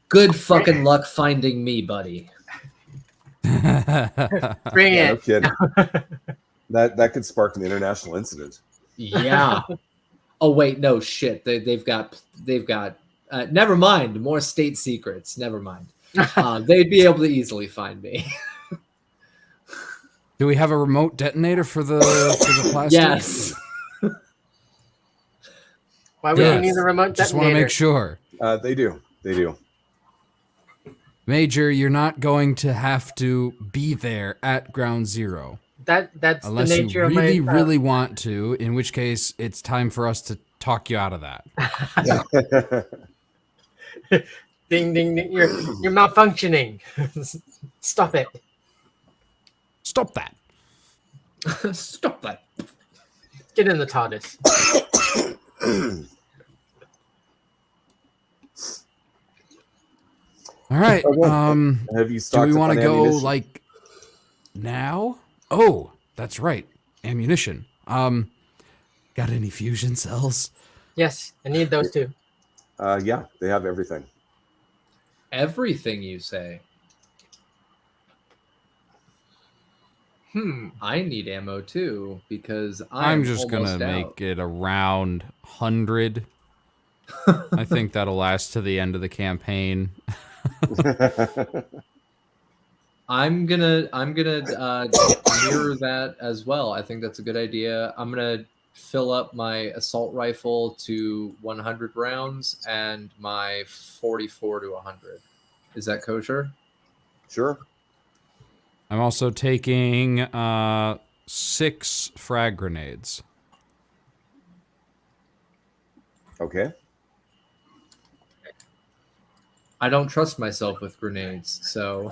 Good fucking luck finding me, buddy. Bring Yeah, no it. kidding. that could spark an international incident. Yeah. Oh wait, no shit. They've got. Never mind. More state secrets. Never mind. They'd be able to easily find me. Do we have a remote detonator for the plastic? Yes. Why would Yes. you need a remote Just want to detonator? make sure. They do. They do. Major, you're not going to have to be there at Ground Zero. That's Unless the you nature really, of my really want to, in which case it's time for us to talk you out of that. ding ding ding. You're malfunctioning. Stop it. Stop that. Stop that. Get in the TARDIS. All right. Okay. Have you Do stocked we up want on to go ammunition? like now? Oh, that's right. Ammunition. Got any fusion cells? Yes, I need those too. Yeah, they have everything. Everything you say. I need ammo too because I'm just gonna make it around 100. I think that'll last to the end of the campaign. I'm gonna mirror that as well. I think that's a good idea. I'm gonna fill up my assault rifle to 100 rounds and my 44 to 100. Is that kosher? Sure. I'm also taking 6 frag grenades. Okay. I don't trust myself with grenades, so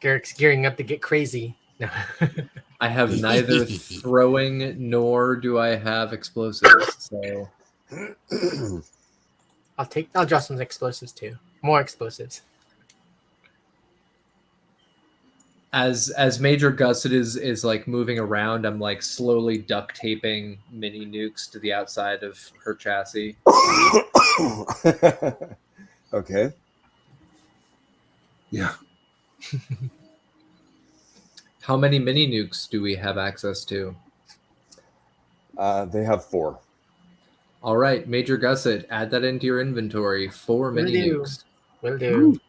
Garrick's gearing up to get crazy. No. I have neither throwing nor do I have explosives. So I'll draw some explosives too. More explosives. as Major Gusset is like moving around, I'm like slowly duct taping mini nukes to the outside of her chassis. Okay. Yeah. How many mini nukes do we have access to? They have 4. All right, Major Gusset, add that into your inventory. 4 mini do. nukes. Will do.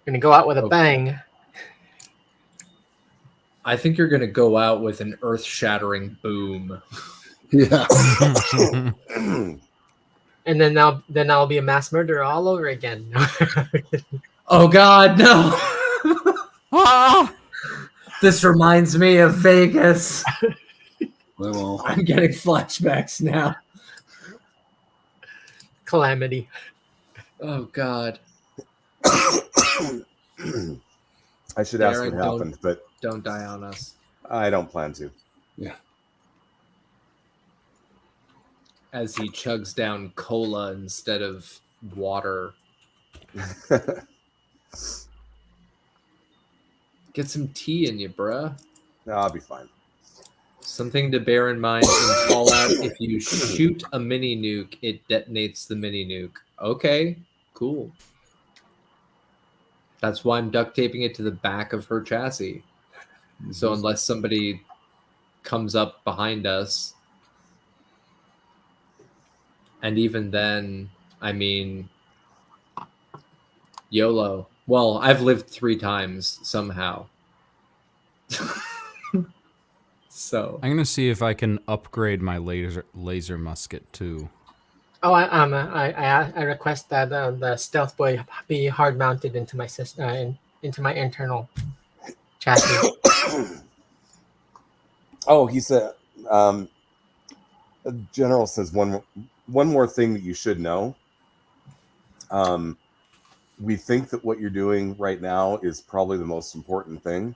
Gonna go out with a Okay. bang. I think you're gonna go out with an earth-shattering boom. Yeah. And then I'll be a mass murderer all over again. Oh God, no! Ah! This reminds me of Vegas. Well, I'm getting flashbacks now. Calamity. Oh God. I should ask Darren, what happened, but Don't die on us. I don't plan to. As he chugs down cola instead of water. Get some tea in you, bruh. No, I'll be fine. Something to bear in mind in Fallout: if you shoot a mini nuke, it detonates the mini nuke. Okay, cool. That's why I'm duct taping it to the back of her chassis. So unless somebody comes up behind us, and even then, I mean, YOLO. Well, I've lived 3 times somehow. So I'm gonna see if I can upgrade my laser musket too. Oh, I request that the stealth boy be hard mounted into my into my internal chassis. Oh, he said, the general says one more thing that you should know. We think that what you're doing right now is probably the most important thing,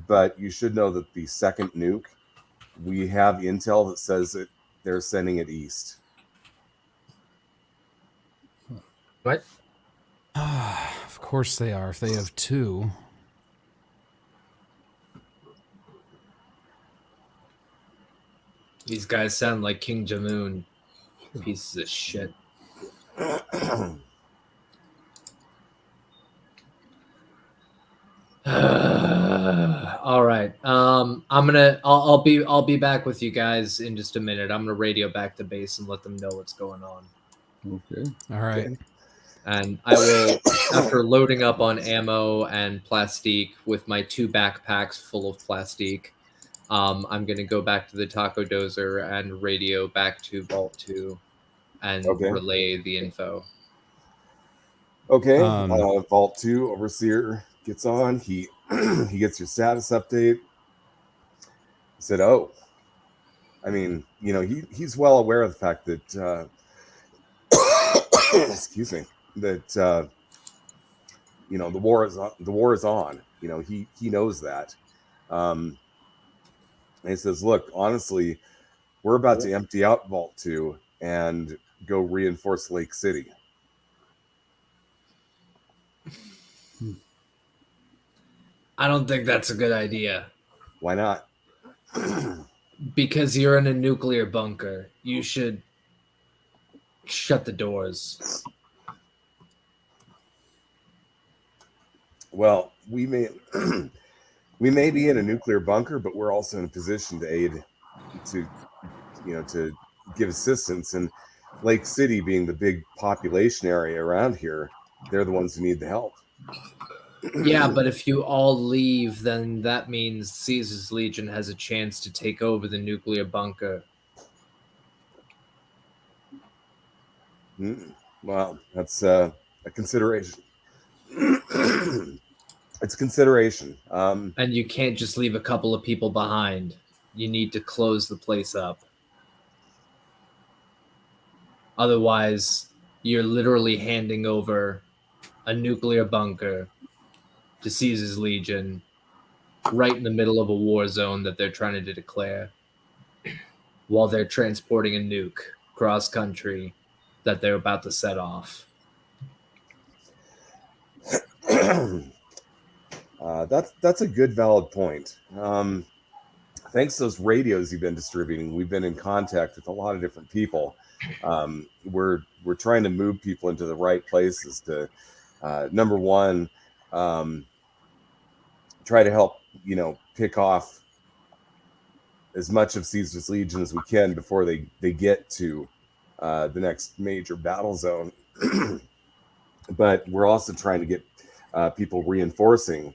but you should know that the second nuke, we have intel that says that they're sending it east. What? Of course they are. If they have 2. these guys sound like King Jamoon. Pieces of shit. All right. I'll be back with you guys in just a minute. I'm gonna radio back to base and let them know what's going on. okay. All right. And I will, after loading up on ammo and plastique with my 2 backpacks full of plastique, I'm going to go back to the Taco Dozer and radio back to Vault 2 and Okay. relay the info. Okay, Vault 2 Overseer gets on. He he gets your status update. He said, "Oh, I mean, you know, he's well aware of the fact that excuse me, that you know, the war is on. The war is on. You know, he knows that." And he says, "Look, honestly, we're about to empty out Vault 2 and go reinforce Lake City." I don't think that's a good idea. Why not? Because you're in a nuclear bunker. You should shut the doors. Well, we may we may be in a nuclear bunker, but we're also in a position to aid, to to give assistance. And Lake City, being the big population area around here, they're the ones who need the help. Yeah, but if you all leave, then that means Caesar's Legion has a chance to take over the nuclear bunker. Well, that's a consideration. It's a consideration. And you can't just leave a couple of people behind. You need to close the place up. Otherwise, you're literally handing over a nuclear bunker to Caesar's Legion right in the middle of a war zone that they're trying to declare while they're transporting a nuke cross country that they're about to set off. That's a good, valid point. Thanks to those radios you've been distributing, we've been in contact with a lot of different people. We're trying to move people into the right places to, number one, try to help, pick off as much of Caesar's Legion as we can before they get to the next major battle zone. But we're also trying to get people reinforcing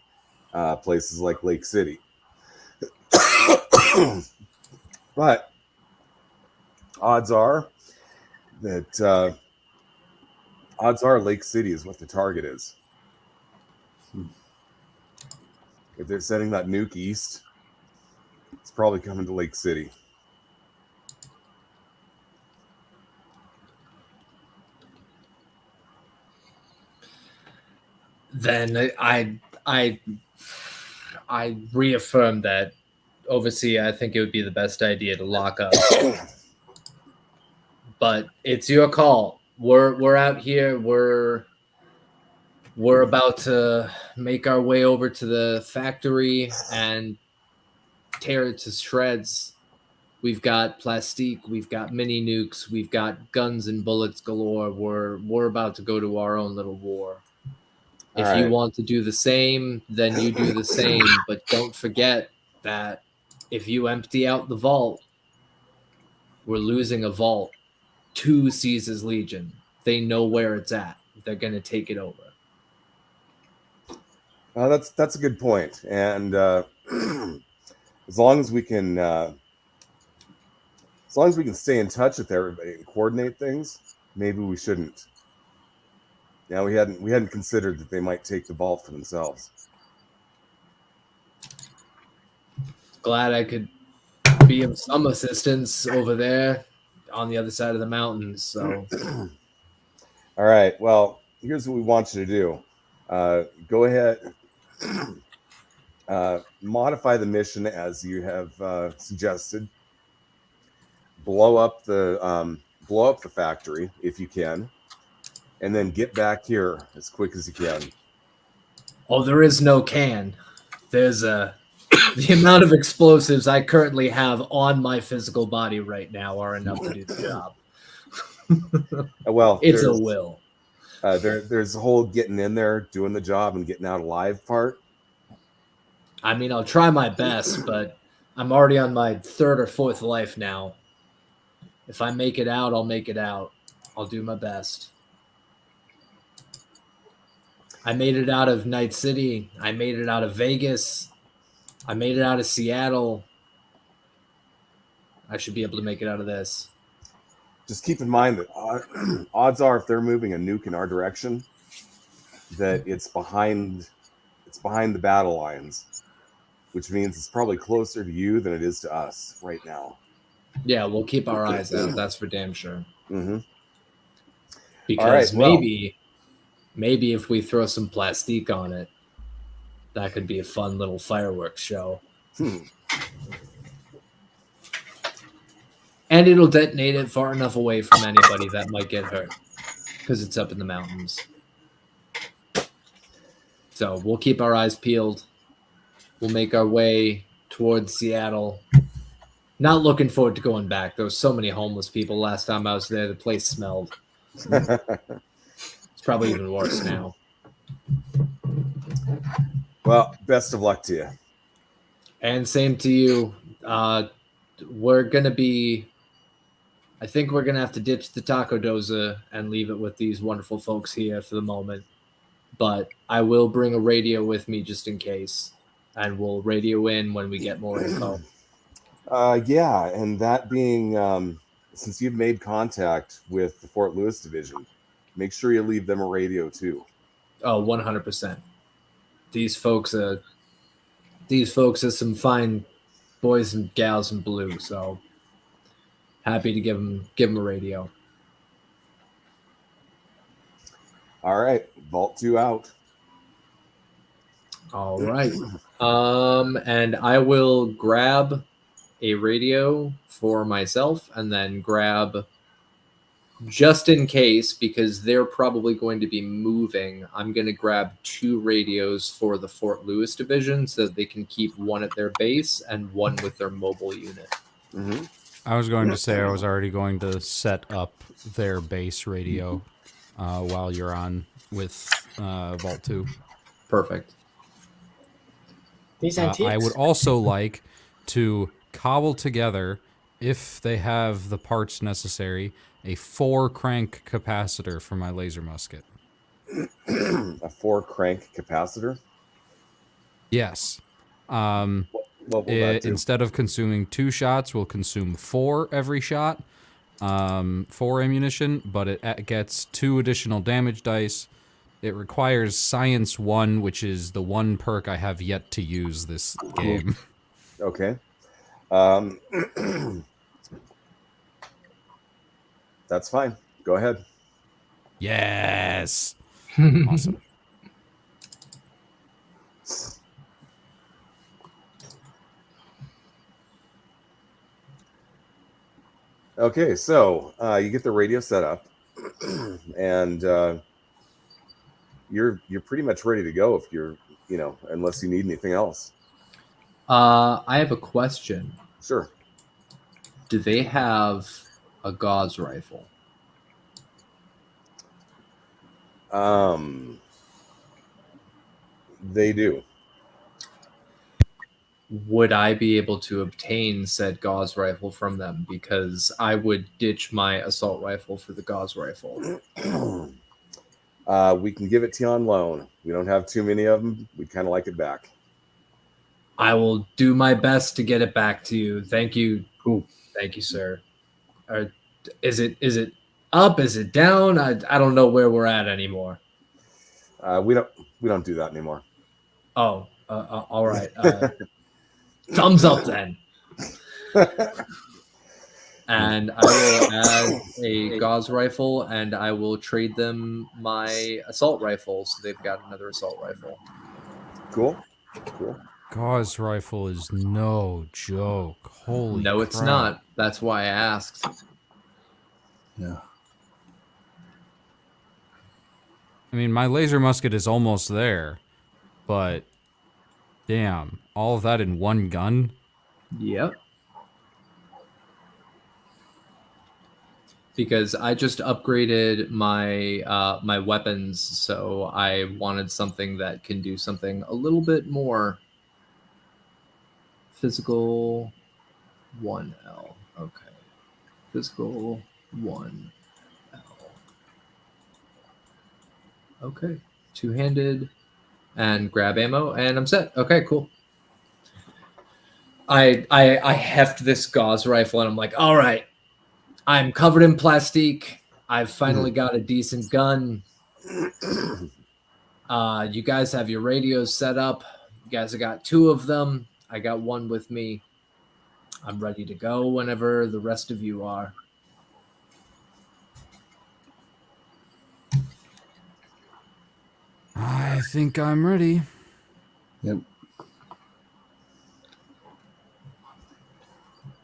places like Lake City. But odds are Lake City is what the target is. If they're sending that nuke east, it's probably coming to Lake City. Then I reaffirm that, Overseer, I think it would be the best idea to lock up. But it's your call. We're out here. We're about to make our way over to the factory and tear it to shreds. We've got plastique, we've got mini nukes, we've got guns and bullets galore. We're about to go to our own little war. If you want to do the same, then you do the same. But don't forget that if you empty out the vault, we're losing a vault to Caesar's Legion. They know where it's at. They're going to take it over. That's a good point. And as long as we can stay in touch with everybody and coordinate things, maybe we shouldn't. Yeah, we hadn't considered that they might take the vault for themselves. Glad I could be of some assistance over there on the other side of the mountains. So, all right. Well, here's what we want you to do. Go ahead, modify the mission as you have suggested. Blow up the factory if you can, and then get back here as quick as you can. Oh, there is no can. There's the amount of explosives I currently have on my physical body right now are enough to do the job. Well, it's a will. There's a whole getting in there, doing the job, and getting out alive part. I mean, I'll try my best, but I'm already on my 3rd or 4th life now. If I make it out, I'll make it out. I'll do my best. I made it out of Night City. I made it out of Vegas. I made it out of Seattle. I should be able to make it out of this. Just keep in mind that odds are, if they're moving a nuke in our direction, that it's behind the battle lines, which means it's probably closer to you than it is to us right now. Yeah, we'll keep our eyes out. That's for damn sure. Mm-hmm. Because All right, well. maybe if we throw some plastique on it, that could be a fun little fireworks show. And it'll detonate it far enough away from anybody that might get hurt because it's up in the mountains. So we'll keep our eyes peeled. We'll make our way towards Seattle. Not looking forward to going back. There was so many homeless people last time I was there. The place smelled. It's probably even worse now. Well, best of luck to you. And same to you. We're going to be... I think we're going to have to ditch the Taco Doza and leave it with these wonderful folks here for the moment. But I will bring a radio with me just in case. And we'll radio in when we get more info. Yeah, and that being, since you've made contact with the Fort Lewis division, make sure you leave them a radio too. Oh, 100%. These folks are some fine boys and gals in blue, so happy to give them a radio. All right, Vault 2 out. All right. And I will grab a radio for myself and then grab, just in case, because they're probably going to be moving, I'm going to grab 2 radios for the Fort Lewis division so that they can keep one at their base and one with their mobile unit. Mm-hmm. I was going to say I was already going to set up their base radio while you're on with Vault 2. Perfect. These antiques. I would also like to cobble together, if they have the parts necessary, a 4-crank capacitor for my laser musket. A 4-crank capacitor? Yes. What will that do? Instead of consuming 2 shots, we'll consume 4 every shot, 4 ammunition, but it gets 2 additional damage dice. It requires Science 1, which is the one perk I have yet to use this game. Okay. That's fine. Go ahead. Yes. Awesome. Okay, so you get the radio set up, and you're pretty much ready to go if you're, unless you need anything else. I have a question. Sure. Do they have a gauze rifle? They do. Would I be able to obtain said gauze rifle from them? Because I would ditch my assault rifle for the gauze rifle. We can give it to you on loan. We don't have too many of them. We'd kind of like it back. I will do my best to get it back to you. Thank you. Cool. Thank you, sir. Is it up? Is it down? I don't know where we're at anymore. We don't do that anymore. Oh, all right. Thumbs up then. And I will add a gauze rifle, and I will trade them my assault rifle, so they've got another assault rifle. Cool. Gauze rifle is no joke. Holy No, it's crap. not. That's why I asked. Yeah. I mean, my laser musket is almost there, but damn, all of that in one gun? Yep. Because I just upgraded my my weapons, so I wanted something that can do something a little bit more. Physical 1L. Okay. Physical 1L. Okay. two-handed and grab ammo, and I'm set. Okay, cool. I heft this gauze rifle, and I'm like, all right, I'm covered in plastique. I've finally got a decent gun. You guys have your radios set up. You guys have got 2 of them. I got one with me. I'm ready to go whenever the rest of you are. I think I'm ready. Yep.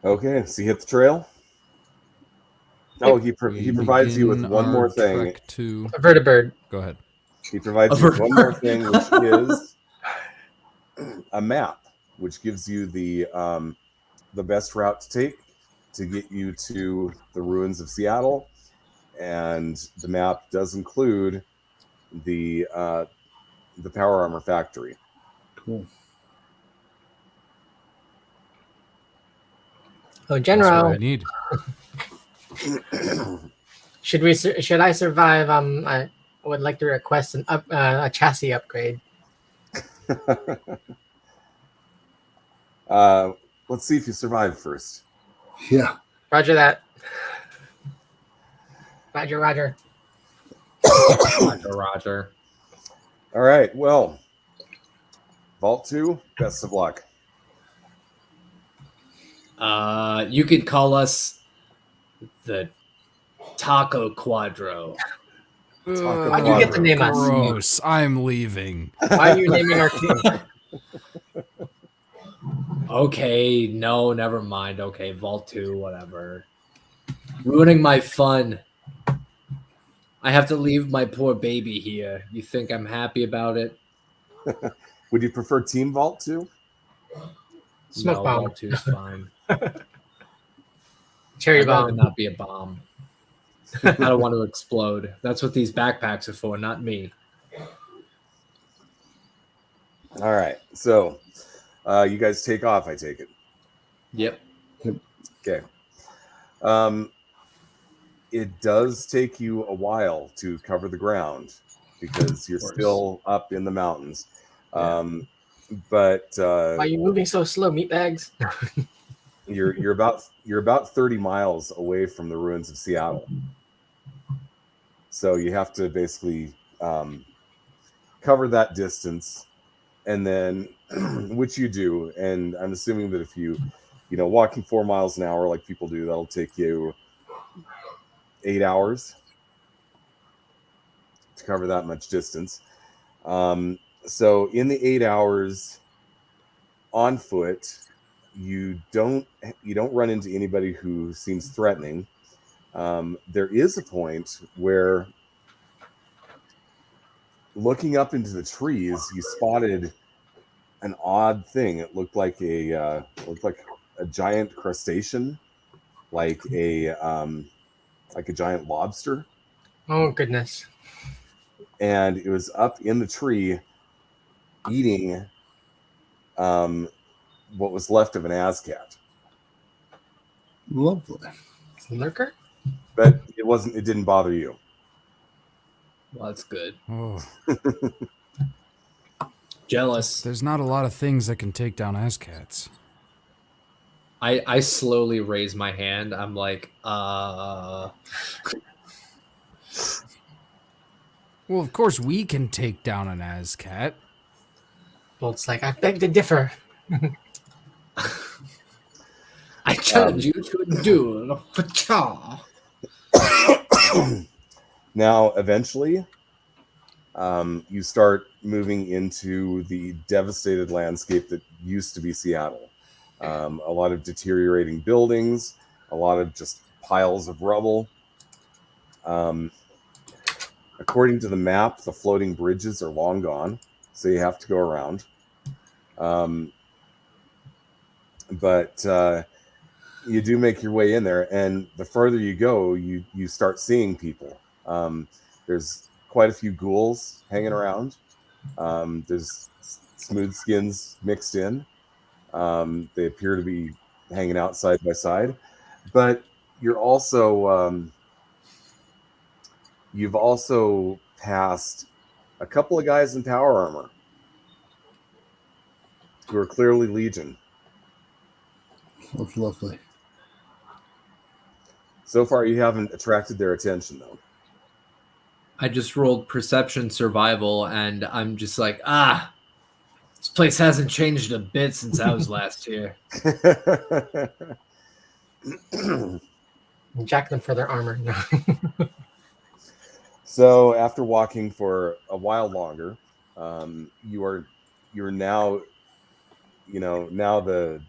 Okay, so you hit the trail. Oh, he provides you with Begin one more our thing. trek to... A vertibird. Go ahead. He provides you with one more thing, which is a map, which gives you the best route to take to get you to the ruins of Seattle, and the map does include the Power Armor factory. Cool. Oh, That's General, what I need. should I survive? I would like to request a chassis upgrade. Let's see if you survive first. Yeah. Roger that. Roger, Roger. Roger. All right, well, Vault 2, best of luck. You could call us the Taco Quadro. How'd you get to name us? Gross. I'm leaving. Why are you naming our team? Okay, no, never mind. Okay, Vault 2, whatever. Ruining my fun. I have to leave my poor baby here. You think I'm happy about it? Would you prefer Team Vault 2? Smoke no, bomb. Vault 2's fine. Cherry I'd rather bomb. not be a bomb. I don't want to explode. That's what these backpacks are for, not me. All right, so you guys take off, I take it. Yep. Okay. It does take you a while to cover the ground because you're course. still up in the mountains. But Why are you moving so slow, meatbags? you're about 30 miles away from the ruins of Seattle. So you have to basically cover that distance, and then which you do. And I'm assuming that if you walking 4 miles an hour like people do, that'll take you 8 hours to cover that much distance. So in the 8 hours on foot, you don't run into anybody who seems threatening. There is a point where, looking up into the trees, you spotted an odd thing. It looked like a giant crustacean, like a giant lobster, Oh, goodness. and it was up in the tree eating what was left of an ASCAT. Lovely. Lurker? But it didn't bother you. Well, that's good. Oh, Jealous. there's not a lot of things that can take down ASCATs. I slowly raise my hand. I'm like, Well, of course we can take down an ASCAT. Bolt's like, I beg to differ. I challenge you to a duel. Pacha. Now, eventually, you start moving into the devastated landscape that used to be Seattle. A lot of deteriorating buildings, a lot of just piles of rubble. According to the map, the floating bridges are long gone, so you have to go around. But you do make your way in there, and the further you go, you start seeing people. There's quite a few ghouls hanging around. There's smooth skins mixed in. They appear to be hanging out side by side, but you're also you've also passed a couple of guys in power armor who are clearly Legion. That's lovely. So far, you haven't attracted their attention, though. I just rolled perception survival, and I'm just like, this place hasn't changed a bit since I was last here. Jack them for their armor. No. So after walking for a while longer, you're now, now the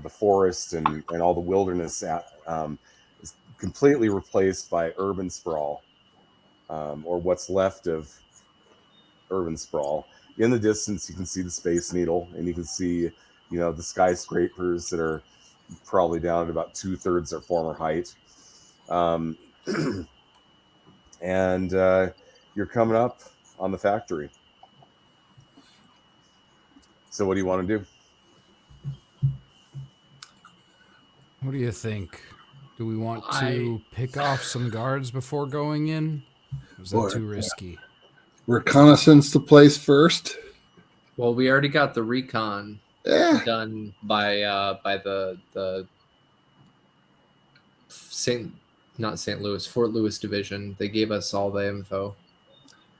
forest and all the wilderness is completely replaced by urban sprawl, or what's left of urban sprawl. In the distance, you can see the Space Needle, and you can see, the skyscrapers that are probably down at about 2/3 their former height. And you're coming up on the factory. So what do you want to do? What do you think? Do we want to pick off some guards before going in? Or is that Or- too risky? Reconnaissance the place first. Well, we already got the recon Yeah. done by the Fort Lewis division. They gave us all the info.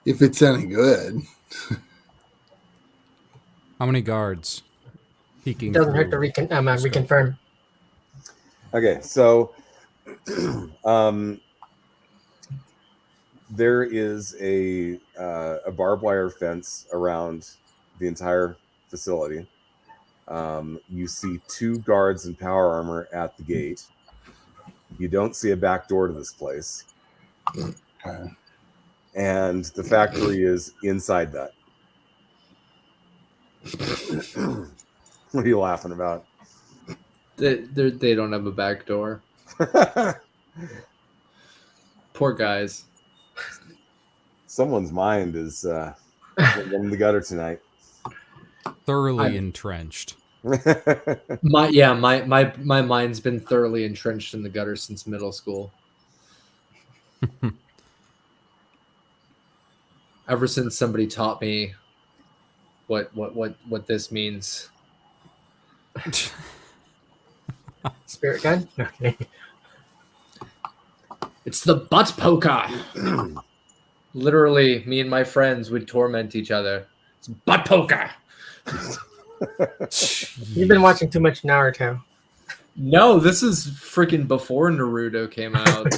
If it's any good. How many guards? Peeking. Doesn't hurt to through. reconfirm. Okay, so there is a barbed wire fence around the entire facility. You see 2 guards in power armor at the gate. You don't see a back door to this place. Okay. And the factory is inside that. What are you laughing about? They don't have a back door. Poor guys. Someone's mind is in the gutter tonight. Thoroughly entrenched. My mind's been thoroughly entrenched in the gutter since middle school. Ever since somebody taught me what this means. Spirit gun? Okay. It's the butt poker. Literally, me and my friends would torment each other. It's butt poker. You've been watching too much Naruto. No, this is freaking before Naruto came out.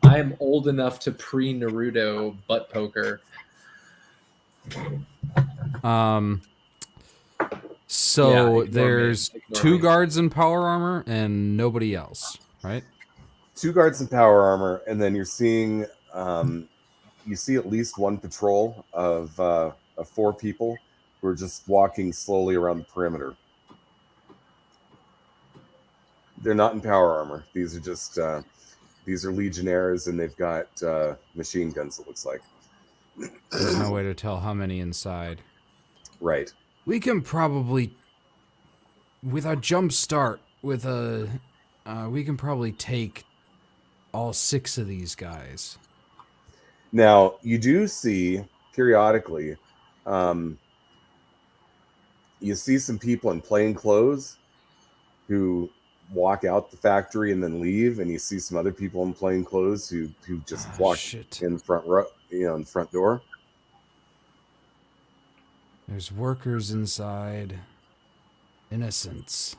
I am old enough to pre-Naruto butt poker. So Yeah, there's ignore 2 me. guards in power armor and nobody else, right? 2 guards in power armor, and then you're seeing you see at least 1 patrol of 4 people who are just walking slowly around the perimeter. They're not in power armor. These are just these are legionnaires, and they've got machine guns. It looks like. There's no way to tell how many inside. Right. We can probably, with our jump start, we can probably take all 6 of these guys. Now you do see periodically, you see some people in plain clothes who walk out the factory and then leave, and you see some other people in plain clothes who just walk Shit. in the front row, in the front door. There's workers inside. Innocents.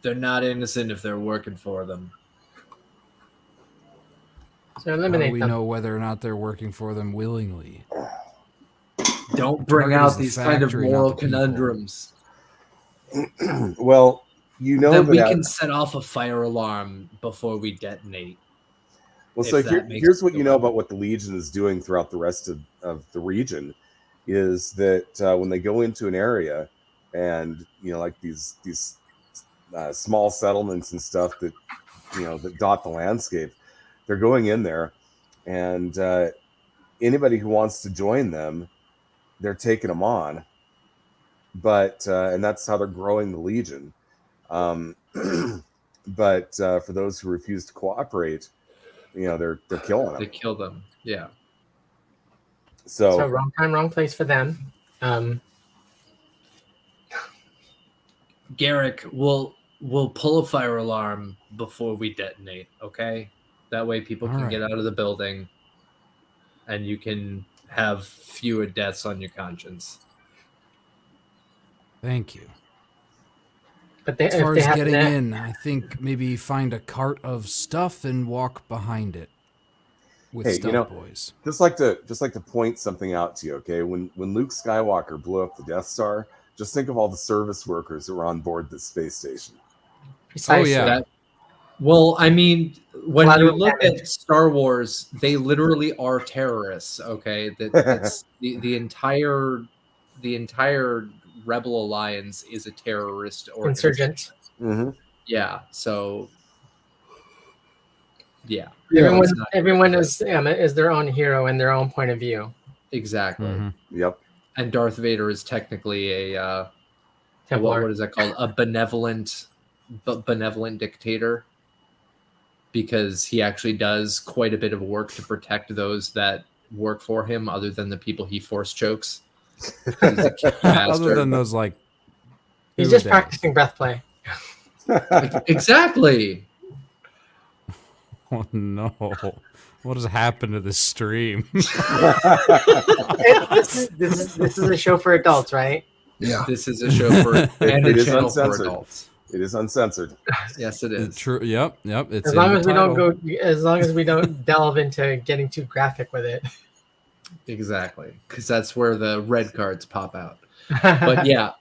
They're not innocent if they're working for them. So How do eliminate we them. know whether or not they're working for them willingly? Don't bring Target is out the these kind of factory, not moral the people. conundrums. Well, you know Then we that. can set off a fire alarm before we detonate. Well, if so that makes here's you what feel you know better. about what the Legion is doing throughout the rest of the region, is that when they go into an area, and like these small settlements and stuff that that dot the landscape, they're going in there, and anybody who wants to join them, they're taking them on. But and that's how they're growing the Legion. But for those who refuse to cooperate, they're killing They them. kill them. Yeah. So So wrong time, wrong place for them. Garrick, we'll pull a fire alarm before we detonate, okay? That way people All can right. get out of the building and you can have fewer deaths on your conscience. Thank you. But they, As far if they as have getting that, in, I think maybe find a cart of stuff and walk behind it with Hey, stealth boys. just like to point something out to you, okay? When Luke Skywalker blew up the Death Star, just think of all the service workers that were on board this space station. precisely. yeah. That, well, I mean, when Collateral you look damage. at Star Wars, they literally are terrorists, okay? That's the entire Rebel Alliance is a terrorist organization. Insurgent. Mm-hmm. Yeah, so yeah, Everyone, it's not- everyone is their own hero in their own point of view. exactly. Mhm. Yep. And Darth Vader is technically a Templar. what is that called? A benevolent dictator, because he actually does quite a bit of work to protect those that work for him, other than the people he force chokes. He's a Other master. than those, like, He's 2 just days. practicing breath play. Exactly. Oh no! What has happened to this stream? This is a show for adults, right? Yeah. This is a show for and It a is channel for uncensored. adults. It is uncensored. Yes, it is. True. Yep. It's As in long the as we don't title. go, as long as we don't delve into getting too graphic with it. Exactly, because that's where the red cards pop out. But yeah,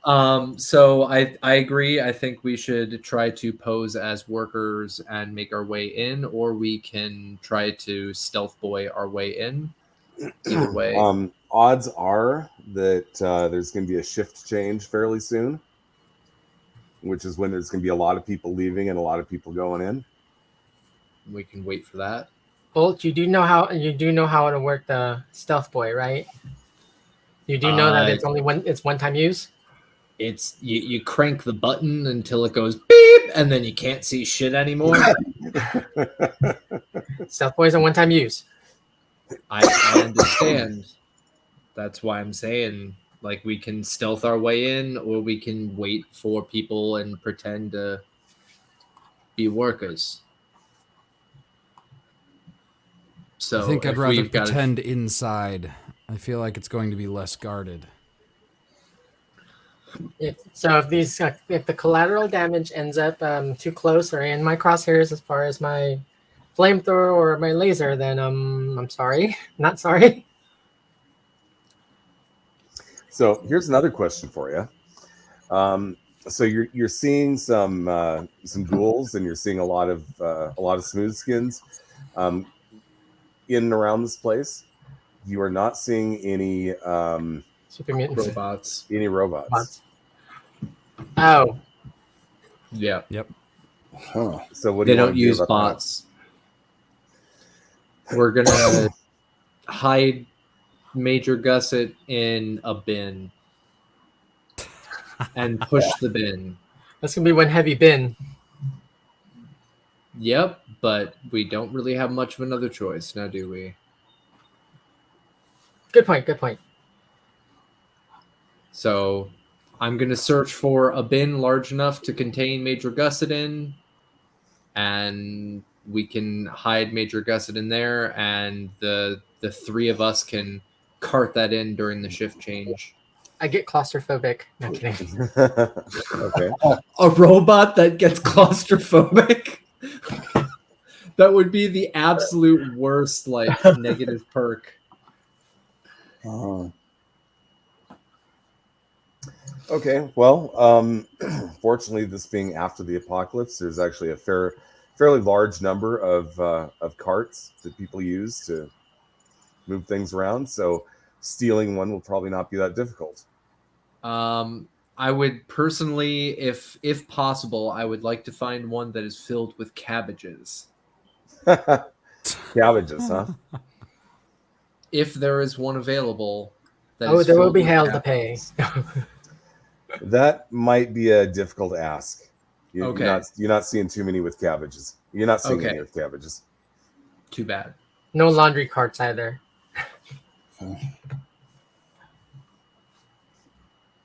so I agree. I think we should try to pose as workers and make our way in, or we can try to stealth boy our way in. Either way, Odds are that there's going to be a shift change fairly soon, which is when there's going to be a lot of people leaving and a lot of people going in. we can wait for that. Bolt, you do know how to work the stealth boy, right? You do know that it's only one time use. It's you crank the button until it goes beep, and then you can't see shit anymore. Stealth boy is a one time use. I understand. That's why I'm saying, like, we can stealth our way in, or we can wait for people and pretend to be workers. So I think I'd if rather we've got- pretend inside. I feel like it's going to be less guarded. If the collateral damage ends up too close or in my crosshairs as far as my flamethrower or my laser, then I'm sorry, not sorry. So here's another question for you. So you're seeing some ghouls, and you're seeing a lot of smooth skins in and around this place. You are not seeing any Super mutants. robots. robots. Bots. Oh, Yeah, Huh. So what do they you want don't to do use about bots. We're gonna hide Major Gusset in a bin and push the bin. that's gonna be one heavy bin. Yep, but we don't really have much of another choice now, do we? Good point. Good point. So I'm going to search for a bin large enough to contain Major Gusset in, and we can hide Major Gusset in there, and the three of us can cart that in during the shift change. I get claustrophobic. No kidding. that? Okay. A robot that gets claustrophobic? That would be the absolute worst, like, negative perk. Okay. Well, fortunately, this being after the apocalypse, there's actually a fairly large number of carts that people use to move things around. So stealing one will probably not be that difficult. I would personally, if possible, I would like to find one that is filled with cabbages. Cabbages, huh? If there is one available. That Oh, is there will filled be with hell to pay. cabbages. That might be a difficult ask. Okay. You're not seeing too many with cabbages. You're not seeing Okay. any with cabbages. Too bad. No laundry carts either.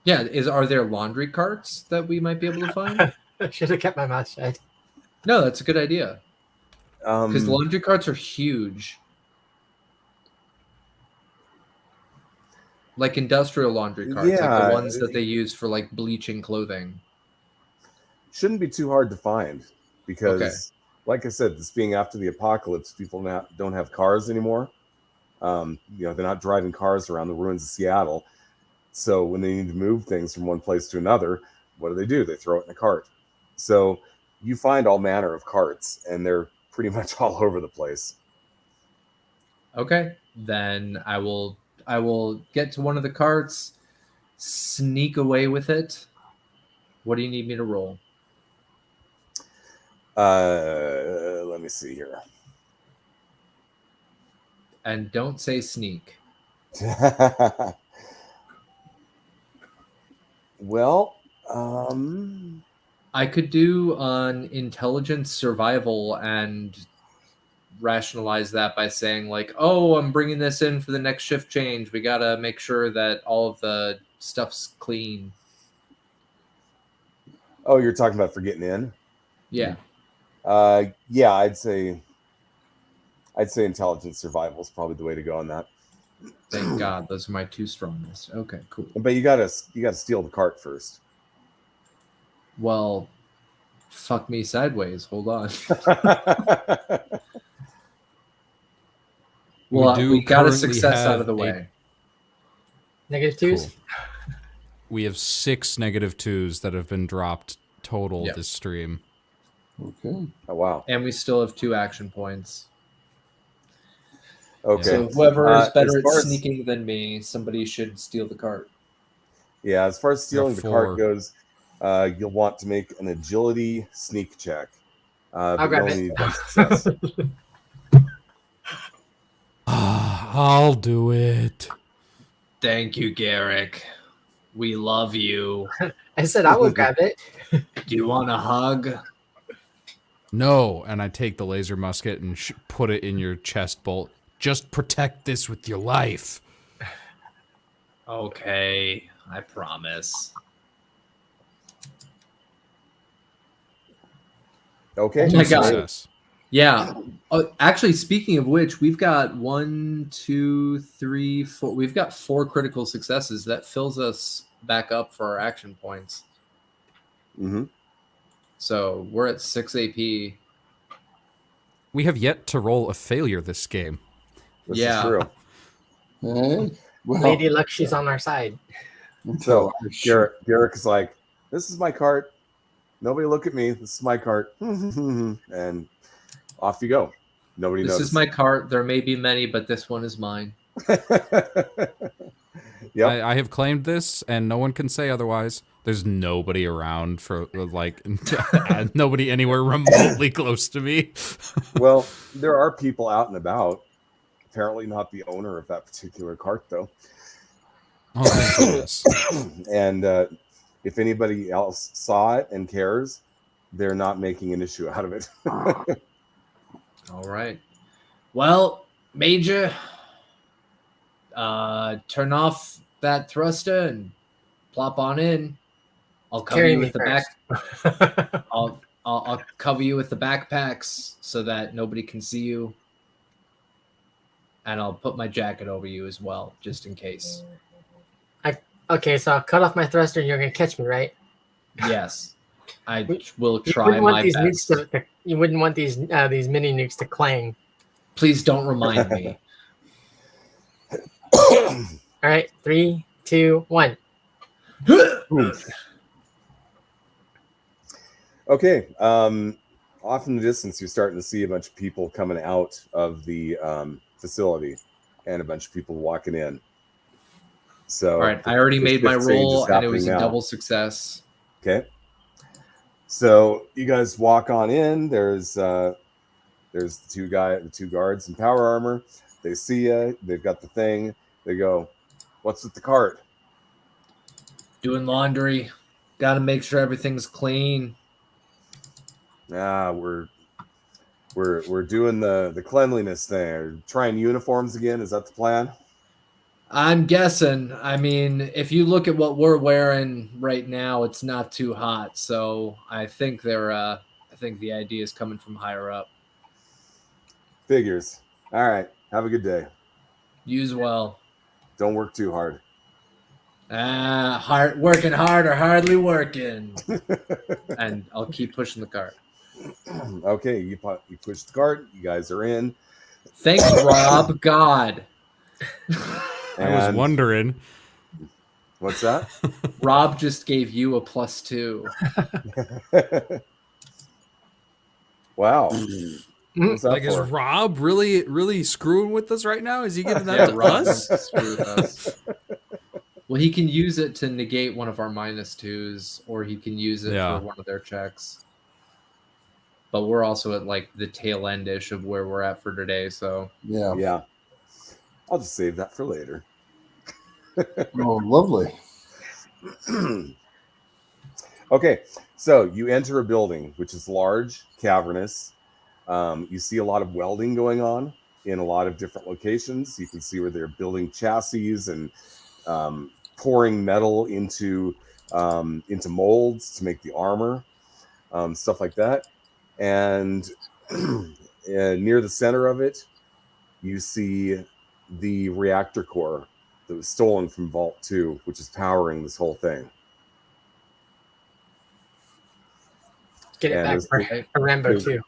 Yeah, are there laundry carts that we might be able to find? I should have kept my mouth shut. No, that's a good idea. Because Um, laundry carts are huge. Like industrial laundry carts, like Yeah. the ones that they use for like bleaching clothing. shouldn't be too hard to find because, like I said, this being after the apocalypse, people don't have cars anymore. They're not driving cars around the ruins of Seattle. So when they need to move things from one place to another, what do? They throw it in a cart. So you find all manner of carts, and they're pretty much all over the place. Okay, then I will get to one of the carts, sneak away with it. What do you need me to roll? Let me see here. And don't say sneak. Well, I could do an intelligence survival and rationalize that by saying like, oh, I'm bringing this in for the next shift change. We got to make sure that all of the stuff's clean. oh, you're talking about for getting in? Yeah. Yeah, I'd say intelligence survival is probably the way to go on that. Thank God. Those are my two strongest. Okay, cool. But you gotta steal the cart first. Well, fuck me sideways. Hold on. Well, we got a currently success out have of the a- way. Negative twos. Cool. We have 6 -2s that have been dropped total Yep. this stream. Okay. Oh wow. And we still have 2 action points. Okay. So whoever is better as at far as- sneaking than me, somebody should steal the cart. Yeah, as far as stealing the Four. cart goes, you'll want to make an agility sneak check. But I'll grab you it. only need one success. I'll do it. Thank you, Garrick. We love you. I said I would grab it. Do you want a hug? No, and I take the laser musket and put it in your chest bolt. Just protect this with your life. Okay, I promise. Okay. Oh my God. Success. Yeah. Actually, speaking of which, we've got 1, 2, 3, 4. We've got 4 critical successes. That fills us back up for our action points. Mm-hmm. So we're at 6 AP. We have yet to roll a failure this game. This Yeah. is true. Hey, well, Lady Luck, she's on our side. So Garrick is like, "This is my cart. Nobody look at me. This is my cart." And off you go. Nobody This knows. is my cart. There may be many, but this one is mine. Yep. I have claimed this, and no one can say otherwise. There's nobody around for, like, nobody anywhere remotely close to me. Well, there are people out and about. Apparently not the owner of that particular cart, though. Oh, thank goodness. And if anybody else saw it and cares, they're not making an issue out of it. All right. Well, Major, turn off that thruster and plop on in. I'll cover Carry you me with the back. I'll cover you with the backpacks so that nobody can see you. And I'll put my jacket over you as well, just in case. Okay, so I'll cut off my thruster and you're going to catch me, right? Yes. I will You try wouldn't want my these best. nukes you wouldn't want these mini nukes to clang. Please don't remind me. All right, 3, 2, 1. Okay. Off in the distance, you're starting to see a bunch of people coming out of the facility and a bunch of people walking in. So, All right, I already the made my shift change is roll, and it was a happening now. double success. Okay. So you guys walk on in. There's the two guards in power armor. They see you. They've got the thing. They go, "What's with the cart?" Doing laundry. Got to make sure everything's clean. We're we're doing the cleanliness thing. Trying uniforms again. Is that the plan? I'm guessing. I mean, if you look at what we're wearing right now, it's not too hot. So I think I think the idea is coming from higher up. Figures. All right. Have a good day. Use well. Don't work too hard. Working hard or hardly working. And I'll keep pushing the cart. Okay, you push the cart. You guys are in. Thanks, Rob. God. I was And- wondering. What's that? Rob just gave you a +2. Wow. What's that Like, is for? Rob really screwing with us right now? Is he giving that Yeah, to Rob us? screwed us. Well, he can use it to negate one of our -2s, or he can use it Yeah. for one of their checks. But we're also at like the tail end-ish of where we're at for today, so Yeah. Yeah. I'll just save that for later. Oh, lovely. Okay, so you enter a building which is large, cavernous. You see a lot of welding going on in a lot of different locations. You can see where they're building chassis and pouring metal into molds to make the armor, stuff like that. And near the center of it, you see the reactor core that was stolen from Vault 2, which is powering this whole thing. Get it And back there's- for Rambo there's- too.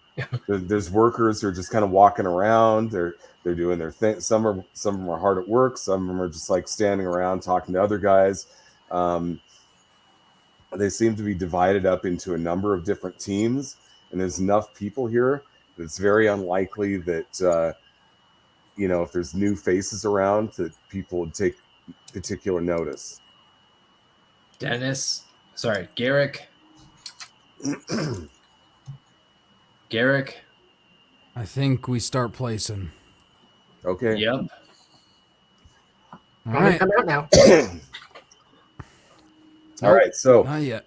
There's workers who are just kind of walking around. They're doing their thing. Some of them are hard at work. Some of them are just like standing around talking to other guys. They seem to be divided up into a number of different teams, and there's enough people here that it's very unlikely that if there's new faces around, that people would take particular notice. Garrick. Garrick. I think we start placing. Okay. Yep. All Want to right. come out now? All right. So, Not yet.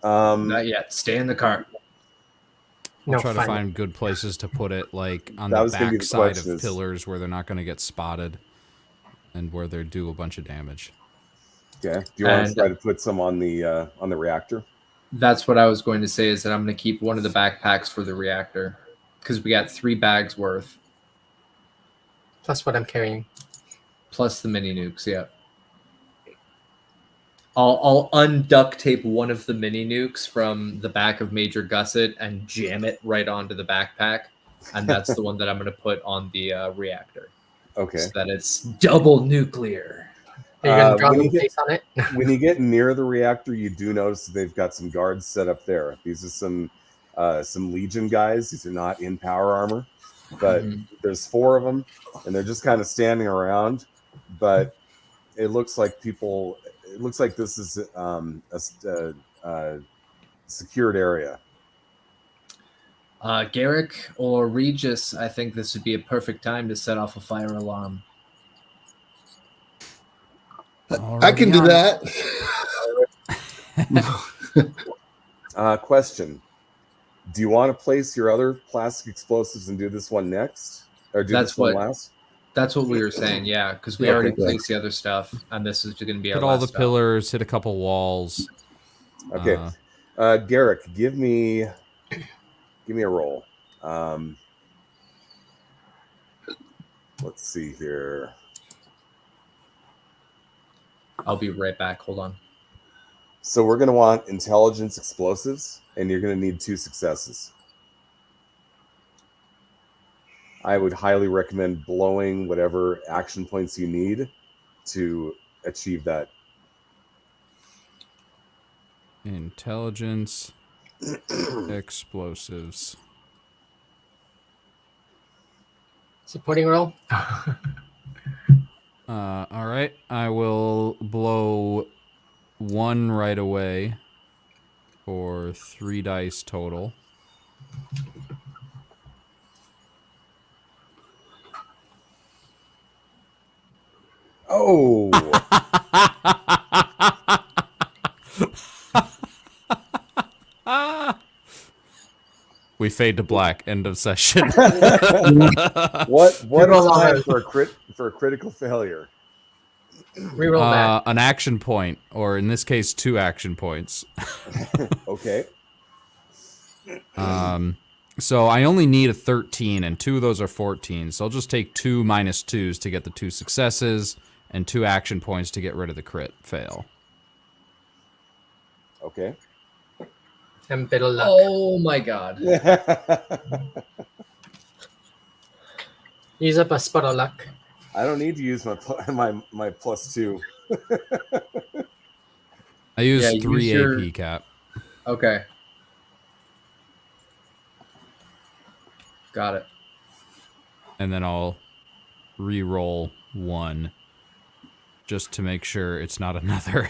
Not yet. Stay in the car. I'll No try to fun. find good places to put it, like on That the was gonna be the back side question of is- pillars where they're not going to get spotted and where they do a bunch of damage. okay. Do you want to And- try to put some on the reactor? That's what I was going to say, is that I'm going to keep one of the backpacks for the reactor because we got 3 bags worth Plus what I'm carrying. plus the mini nukes. Yeah. I'll unduct tape one of the mini nukes from the back of Major Gusset and jam it right onto the backpack, and that's the one that I'm going to put on the reactor, Okay. so that it's double nuclear. Are you gonna draw a when you little get- face on it? When you get near the reactor, you do notice that they've got some guards set up there. These are some Legion guys. These are not in power armor, but Mhm. there's 4 of them, and they're just kind of standing around. But it looks like people. It looks like this is a secured area. Garrick or Regis, I think this would be a perfect time to set off a fire alarm. I can do that. Question: do you want to place your other plastic explosives and do this one next, or do That's this one what- last? That's what we were saying, yeah, because we Okay, already good. placed the other stuff, and this is going to be our Hit all last the stop. pillars, hit a couple walls. Okay. Garrick, give me a roll. Let's see here. I'll be right back. Hold on. So we're going to want intelligence explosives, and you're going to need 2 successes. I would highly recommend blowing whatever action points you need to achieve that. Intelligence, explosives. Supporting role. All right. I will blow 1 right away for 3 dice total. Oh, We fade to black. End of session. What Reroll is time all. for a critical failure? Reroll that. An action point, or in this case, 2 action points. Okay. So I only need a 13, and 2 of those are 14. So I'll just take 2 minus 2s to get the 2 successes, and 2 action points to get rid of the crit fail. Okay. And bit of luck. Oh my god. Use up a spot of luck. I don't need to use my my +2. I use Yeah, use 3 your- AP cap. Okay. Got it. And then I'll re-roll 1 just to make sure it's not another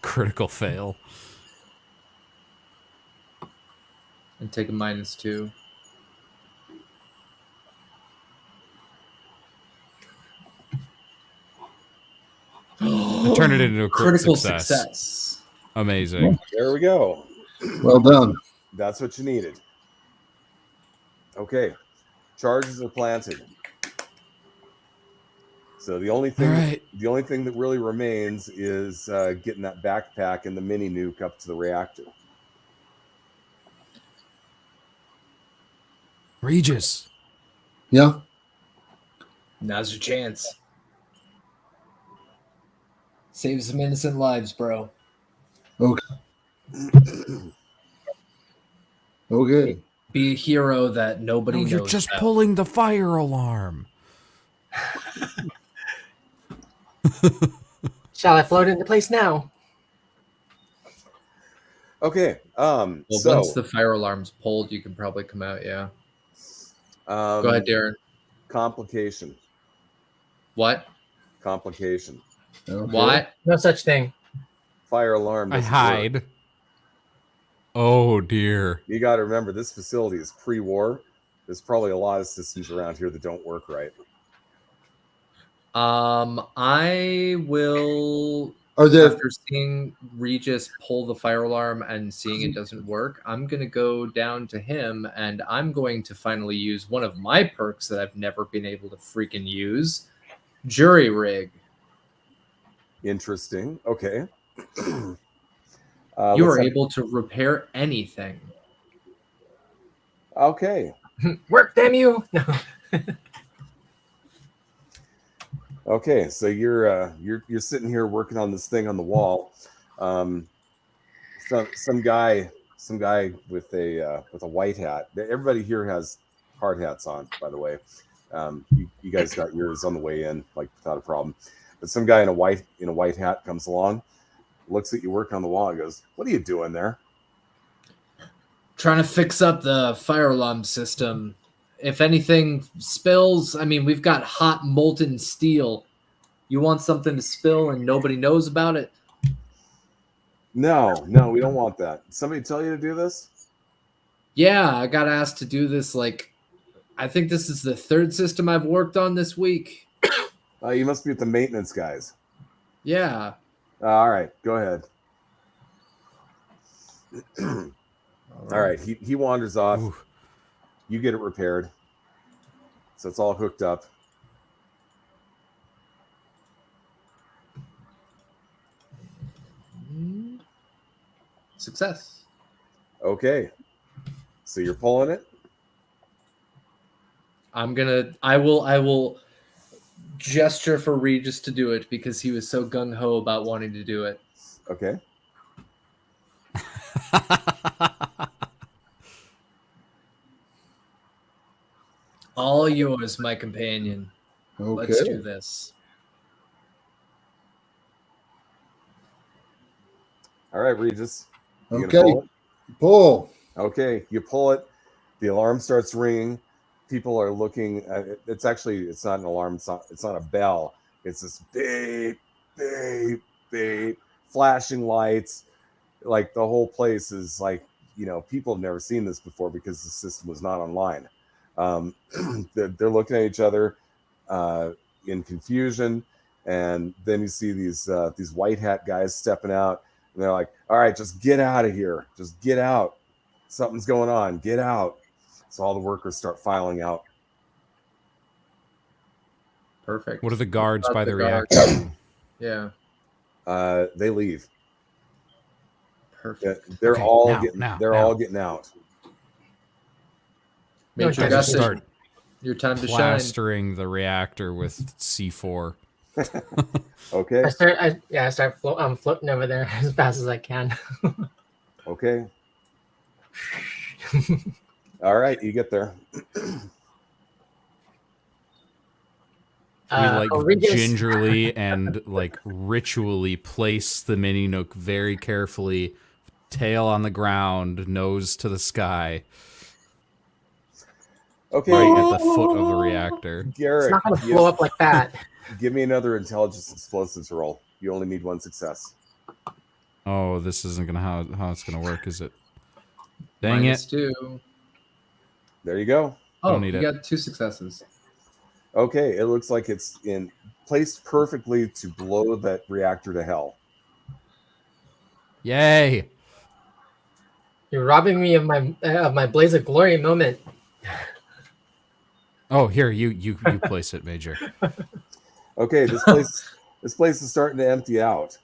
critical fail. And take a -2. Turn it into a Critical success. success. Amazing. There we go. Well done. That's what you needed. Okay. Charges are planted. So the only thing All right. that really remains is getting that backpack and the mini nuke up to the reactor. Regis. Yeah. Now's your chance. Save some innocent lives, bro. Okay. Be a hero that nobody No, knows. you're just about. pulling the fire alarm. Shall I float into place now? Okay. Well, So once the fire alarm's pulled, you can probably come out. Yeah. Go ahead, Darren. Complication. What? Complication. Okay. What? No such thing. Fire alarm. I doesn't work. hide. Oh dear. You got to remember, this facility is pre-war. There's probably a lot of systems around here that don't work right. I will. Are there After seeing Regis pull the fire alarm and seeing it doesn't work, I'm gonna go down to him and I'm going to finally use one of my perks that I've never been able to freaking use, Jury Rig. Interesting. Okay. You let's are have- able to repair anything. Okay. Work, damn you! No. Okay. So you're sitting here working on this thing on the wall. Some guy with a white hat. Everybody here has hard hats on, by the way. You guys got yours on the way in, like without a problem. But some guy in a white hat comes along, looks at you working on the wall, and goes, "What are you doing there?" Trying to fix up the fire alarm system. If anything spills, I mean, we've got hot molten steel. You want something to spill and nobody knows about it? No, we don't want that. Somebody tell you to do this? Yeah, I got asked to do this. Like, I think this is the third system I've worked on this week. You must be with the maintenance guys. Yeah. All right, go ahead. All right, he wanders off. Ooh. You get it repaired. So it's all hooked up. Success. Okay. So you're pulling it? I will gesture for Regis to do it because he was so gung ho about wanting to do it. Okay. All yours, my companion. Let's do okay? this. All right, Regis. You gonna Okay. pull it? Pull. Okay, you pull it. The alarm starts ringing. People are looking. It's not an alarm. It's not a bell. It's this beep, beep, beep, flashing lights. Like the whole place is like, people have never seen this before because the system was not online. They're looking at each other in confusion, and then you see these white hat guys stepping out, and they're like, "All right, just get out of here. Just get out. Something's going on. Get out." So all the workers start filing out. Perfect. What are the guards About by the the guards? reactor? Yeah. They leave. Perfect. They're Okay, all now, getting. now, they're now. all getting out. No Major I just justification. Gustin, start your time to shine. plastering the reactor with C4. Okay. I start floating over there as fast as I can. Okay. All right, you get there. We like Rodriguez- gingerly and like ritually place the mini nuke very carefully, tail on the ground, nose to the sky, Okay, right at the foot of the reactor. It's Garrett, not going to blow up like that. give me another intelligence explosives roll. You only need one success. Oh, this isn't gonna how it's gonna work, is it? Dang it! -2. There you go. Oh, Don't need you it. got 2 successes. Okay, it looks like it's in placed perfectly to blow that reactor to hell. Yay! You're robbing me of my blaze of glory moment. Oh, here you place it, Major. Okay, this place is starting to empty out,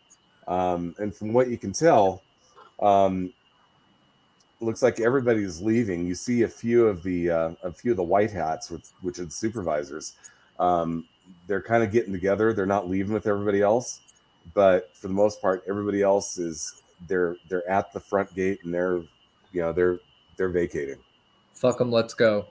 and from what you can tell, looks like everybody's leaving. You see a few of the white hats, which are the supervisors. They're kind of getting together. They're not leaving with everybody else, but for the most part, everybody else is they're at the front gate and they're vacating. Fuck them. Let's go.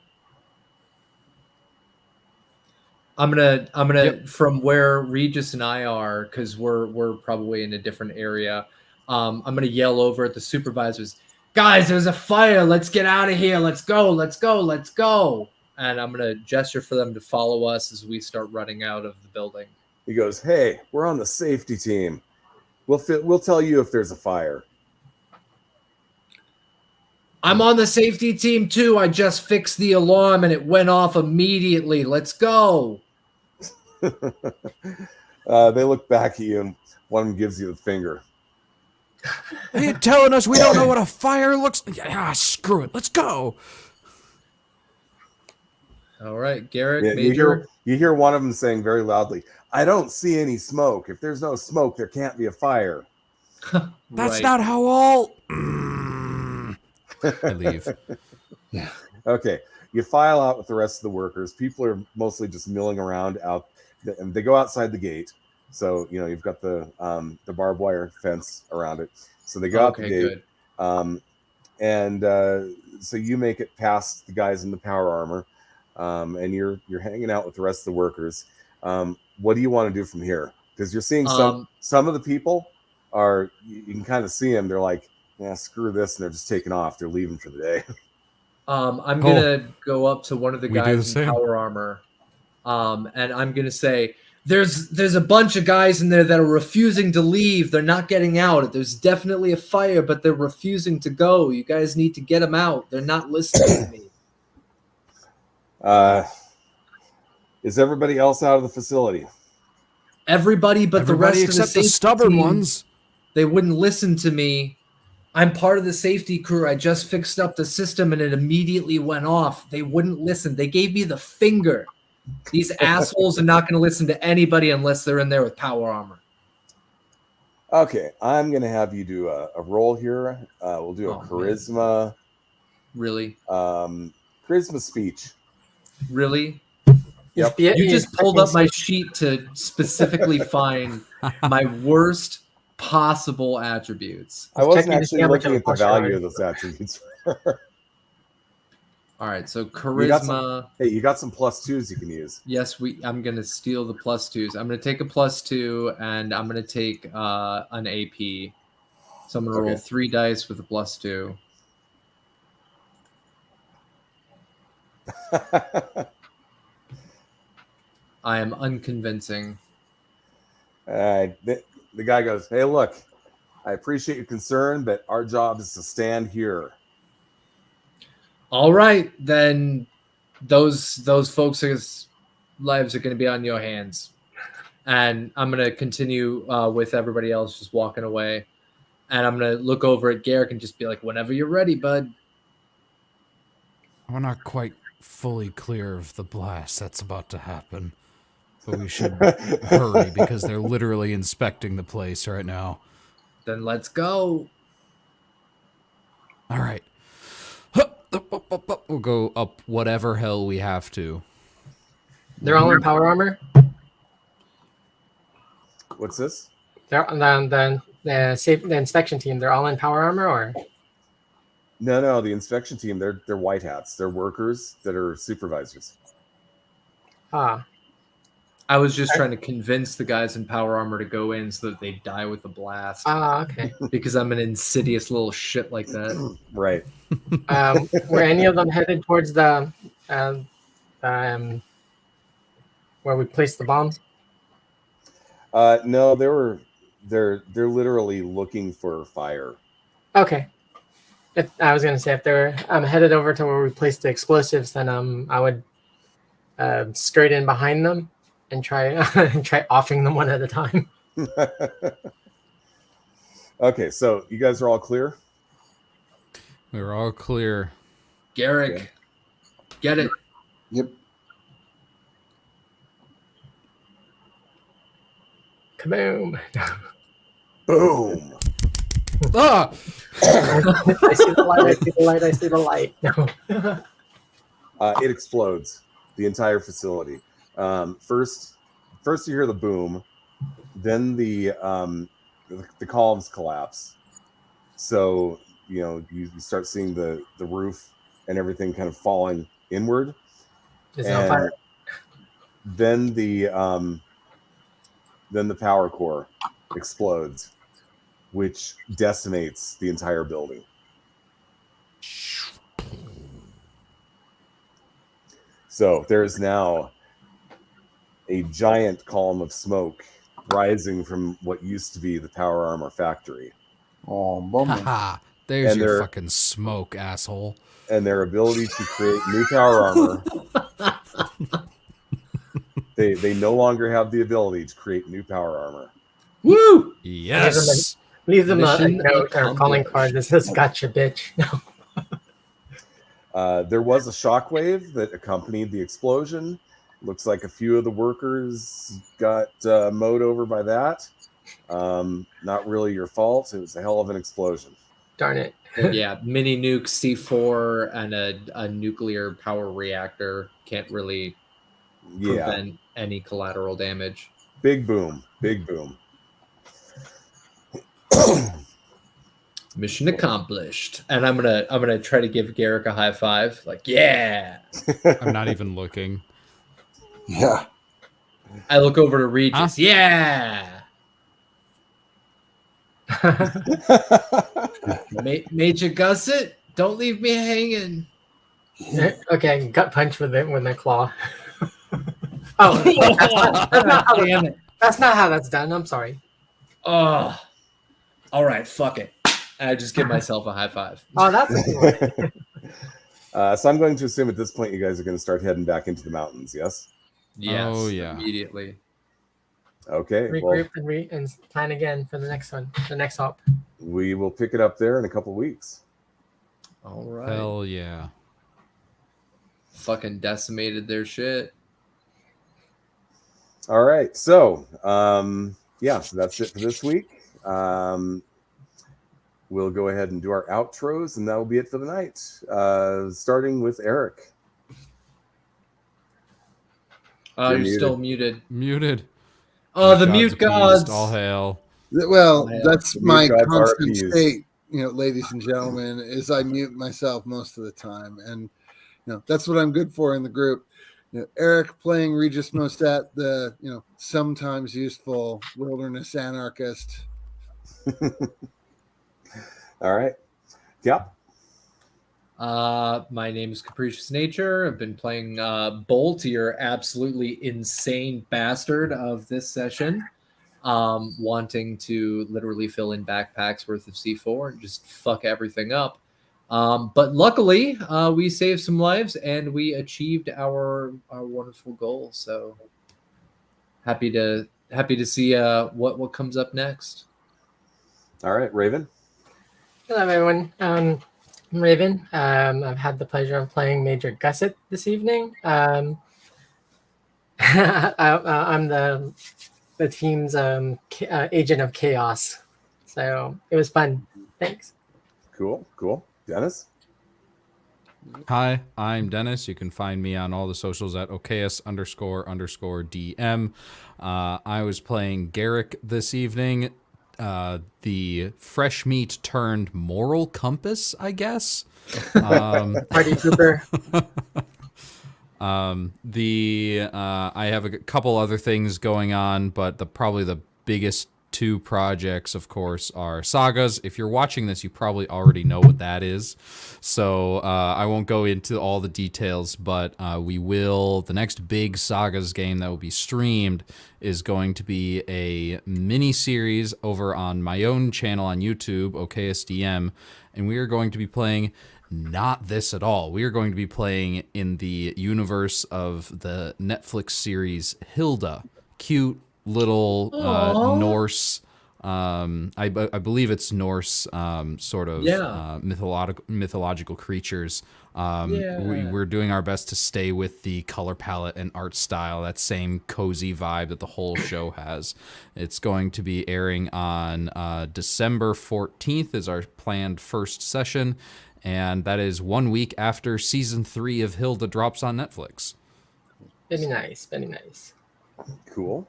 I'm gonna from where Regis and I are, because we're probably in a different area. I'm gonna yell over at the supervisors, guys, there's a fire. Let's get out of here. Let's go. Let's go. Let's go. And I'm gonna gesture for them to follow us as we start running out of the building. He goes, "Hey, we're on the safety team. We'll tell you if there's a fire." I'm on the safety team too. I just fixed the alarm and it went off immediately. Let's go. They look back at you and one of them gives you the finger. Are you telling us we don't know what a fire looks like? Ah, screw it. Let's go. All right, Garrett, Yeah, Major. you hear one of them saying very loudly, "I don't see any smoke. If there's no smoke, there can't be a fire." That's Right. not how all. I leave. Okay, you file out with the rest of the workers. People are mostly just milling around out, and they go outside the gate. So you've got the barbed wire fence around it. So they go out the Okay, gate, good. and so you make it past the guys in the power armor, and you're hanging out with the rest of the workers. What do you want to do from here? Because you're seeing some of the people are you can kind of see them. They're like, "Yeah, screw this," and they're just taking off. They're leaving for the day. I'm gonna go up to one of the We do the guys in same. power armor, and I'm gonna say, "There's a bunch of guys in there that are refusing to leave. They're not getting out. There's definitely a fire, but they're refusing to go. You guys need to get them out. They're not listening to me." Is everybody else out of the facility? Everybody but the rest Everybody of the except the safety stubborn team, ones. they wouldn't listen to me. I'm part of the safety crew. I just fixed up the system and it immediately went off. They wouldn't listen. They gave me the finger. These assholes are not going to listen to anybody unless they're in there with power armor. Okay, I'm gonna have you do a roll here. We'll do a Oh, man. charisma Really? charisma speech. Really? Yep. You just pulled up my sheet to specifically find my worst possible attributes. I wasn't checking to see actually how much looking of at a the plus you value are. of those attributes. All right, so You got charisma. Hey, you got some +2s you can use. Yes, I'm gonna steal the +2s. I'm gonna take a +2 and I'm gonna take an AP. So I'm gonna roll Okay. 3 dice with a +2. I am unconvincing. The guy goes, "Hey, look, I appreciate your concern, but our job is to stand here." All right, then those folks' lives are going to be on your hands, and I'm going to continue with everybody else just walking away, and I'm going to look over at Garrick and just be like, "Whenever you're ready, bud." We're not quite fully clear of the blast that's about to happen. But we should hurry because they're literally inspecting the place right now. Then let's go. All right. We'll go up whatever hell we have to. They're all in power armor. What's this? They're the inspection team. They're all in power armor, or No, the inspection team, they're white hats. They're workers that are supervisors. ah. I was just trying to convince the guys in power armor to go in so that they die with the blast. Ah, okay. Because I'm an insidious little shit like that. Right. Were any of them headed towards the where we placed the bombs? No, they're literally looking for fire. Okay. I was gonna say if they're headed over to where we placed the explosives, then I would skirt in behind them and try offing them one at a time. Okay, so you guys are all clear? We're all clear. Garrick, Okay. get it. Yep. Kaboom! Boom. Ah! I see the light. I see the light. I see the light. No. It explodes the entire facility. First you hear the boom, then the columns collapse. So you start seeing the roof and everything kind of falling inward. Is it on fire? Then the power core explodes, which decimates the entire building. So there is now a giant column of smoke rising from what used to be the power armor factory. Oh, bummer. Haha. There's And your they're- fucking smoke, asshole. And their ability to create new power armor. They no longer have the ability to create new power armor. Woo! Yes. Leave them a Mission note or a calling accomplished. card that says "Gotcha, bitch." There was a shockwave that accompanied the explosion. Looks like a few of the workers got mowed over by that. Not really your fault. It was a hell of an explosion. Darn it. Yeah, mini nuke, C4, and a nuclear power reactor can't really Yeah, prevent any collateral damage. big boom, big boom. Mission accomplished. And I'm gonna try to give Garrick a high five. Like, yeah. I'm not even looking. Yeah. I look over to Regis. Yeah. Major Gusset, don't leave me hanging. Okay, gut punch with the claw. Oh, Damn it. that's not how that's done. I'm sorry. Oh. All right, fuck it. I just give myself a high five. Oh, that's a good one. So I'm going to assume at this point you guys are going to start heading back into the mountains. Yes. Yes. Oh, yeah. Immediately. Okay. Well, Regroup and plan again for the next one, the next hop. we will pick it up there in a couple weeks. All right. Hell yeah. Fucking decimated their shit. All right. So, yeah, so that's it for this week. We'll go ahead and do our outros, and that will be it for the night. Starting with Eric. You're muted. still muted. Muted. Oh, the Gods mute appeased. gods. All hail. Well, Yeah. that's The my mute gods are constant appeased. state, ladies and gentlemen, is I mute myself most of the time. And, that's what I'm good for in the group. Eric playing Regis Mosset, the, sometimes useful wilderness anarchist. All right. Yep. My name is Capricious Nature. I've been playing Bolt, your absolutely insane bastard of this session, wanting to literally fill in backpacks worth of C4 and just fuck everything up. But luckily, we saved some lives and we achieved our wonderful goal. So happy to see what comes up next. All right, Raven. Hello, everyone. Raven. I've had the pleasure of playing Major Gusset this evening. I'm the team's agent of chaos, so it was fun. Thanks. Cool. Dennis? Hi, I'm Dennis. You can find me on all the socials at OKS__DM. I was playing Garrick this evening. The fresh meat turned moral compass, I guess. Party Cooper. I have a couple other things going on, but probably the biggest two projects, of course, are Sagas. If you're watching this, you probably already know what that is, so I won't go into all the details, but we will. The next big Sagas game that will be streamed is going to be a mini series over on my own channel on YouTube, OKSDM, and we are going to be playing not this at all. We are going to be playing in the universe of the Netflix series Hilda. Cute little Norse. I believe it's Norse sort of mythological creatures. We're doing our best to stay with the color palette and art style, that same cozy vibe that the whole show has. It's going to be airing on December 14th is our planned first session, and that is 1 week after season 3 of Hilda drops on Netflix. Very nice. Very nice. Cool.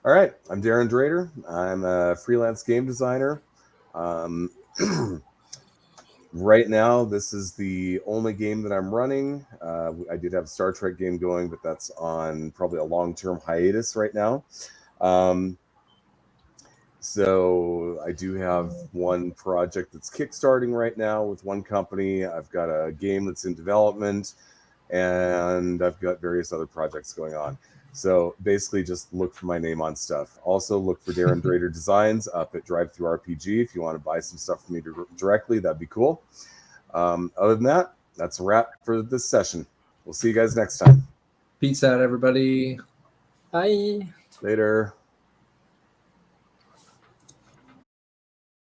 All right, I'm Darren Drader. I'm a freelance game designer. Right now, this is the only game that I'm running. I did have a Star Trek game going, but that's on probably a long-term hiatus right now. So I do have one project that's kickstarting right now with one company. I've got a game that's in development, and I've got various other projects going on. So basically just look for my name on stuff. Also look for Darren Drader Designs up at DriveThruRPG. If you want to buy some stuff from me directly, that'd be cool. Other than that, that's a wrap for this session. We'll see you guys next time. Peace out, everybody. Bye. Later.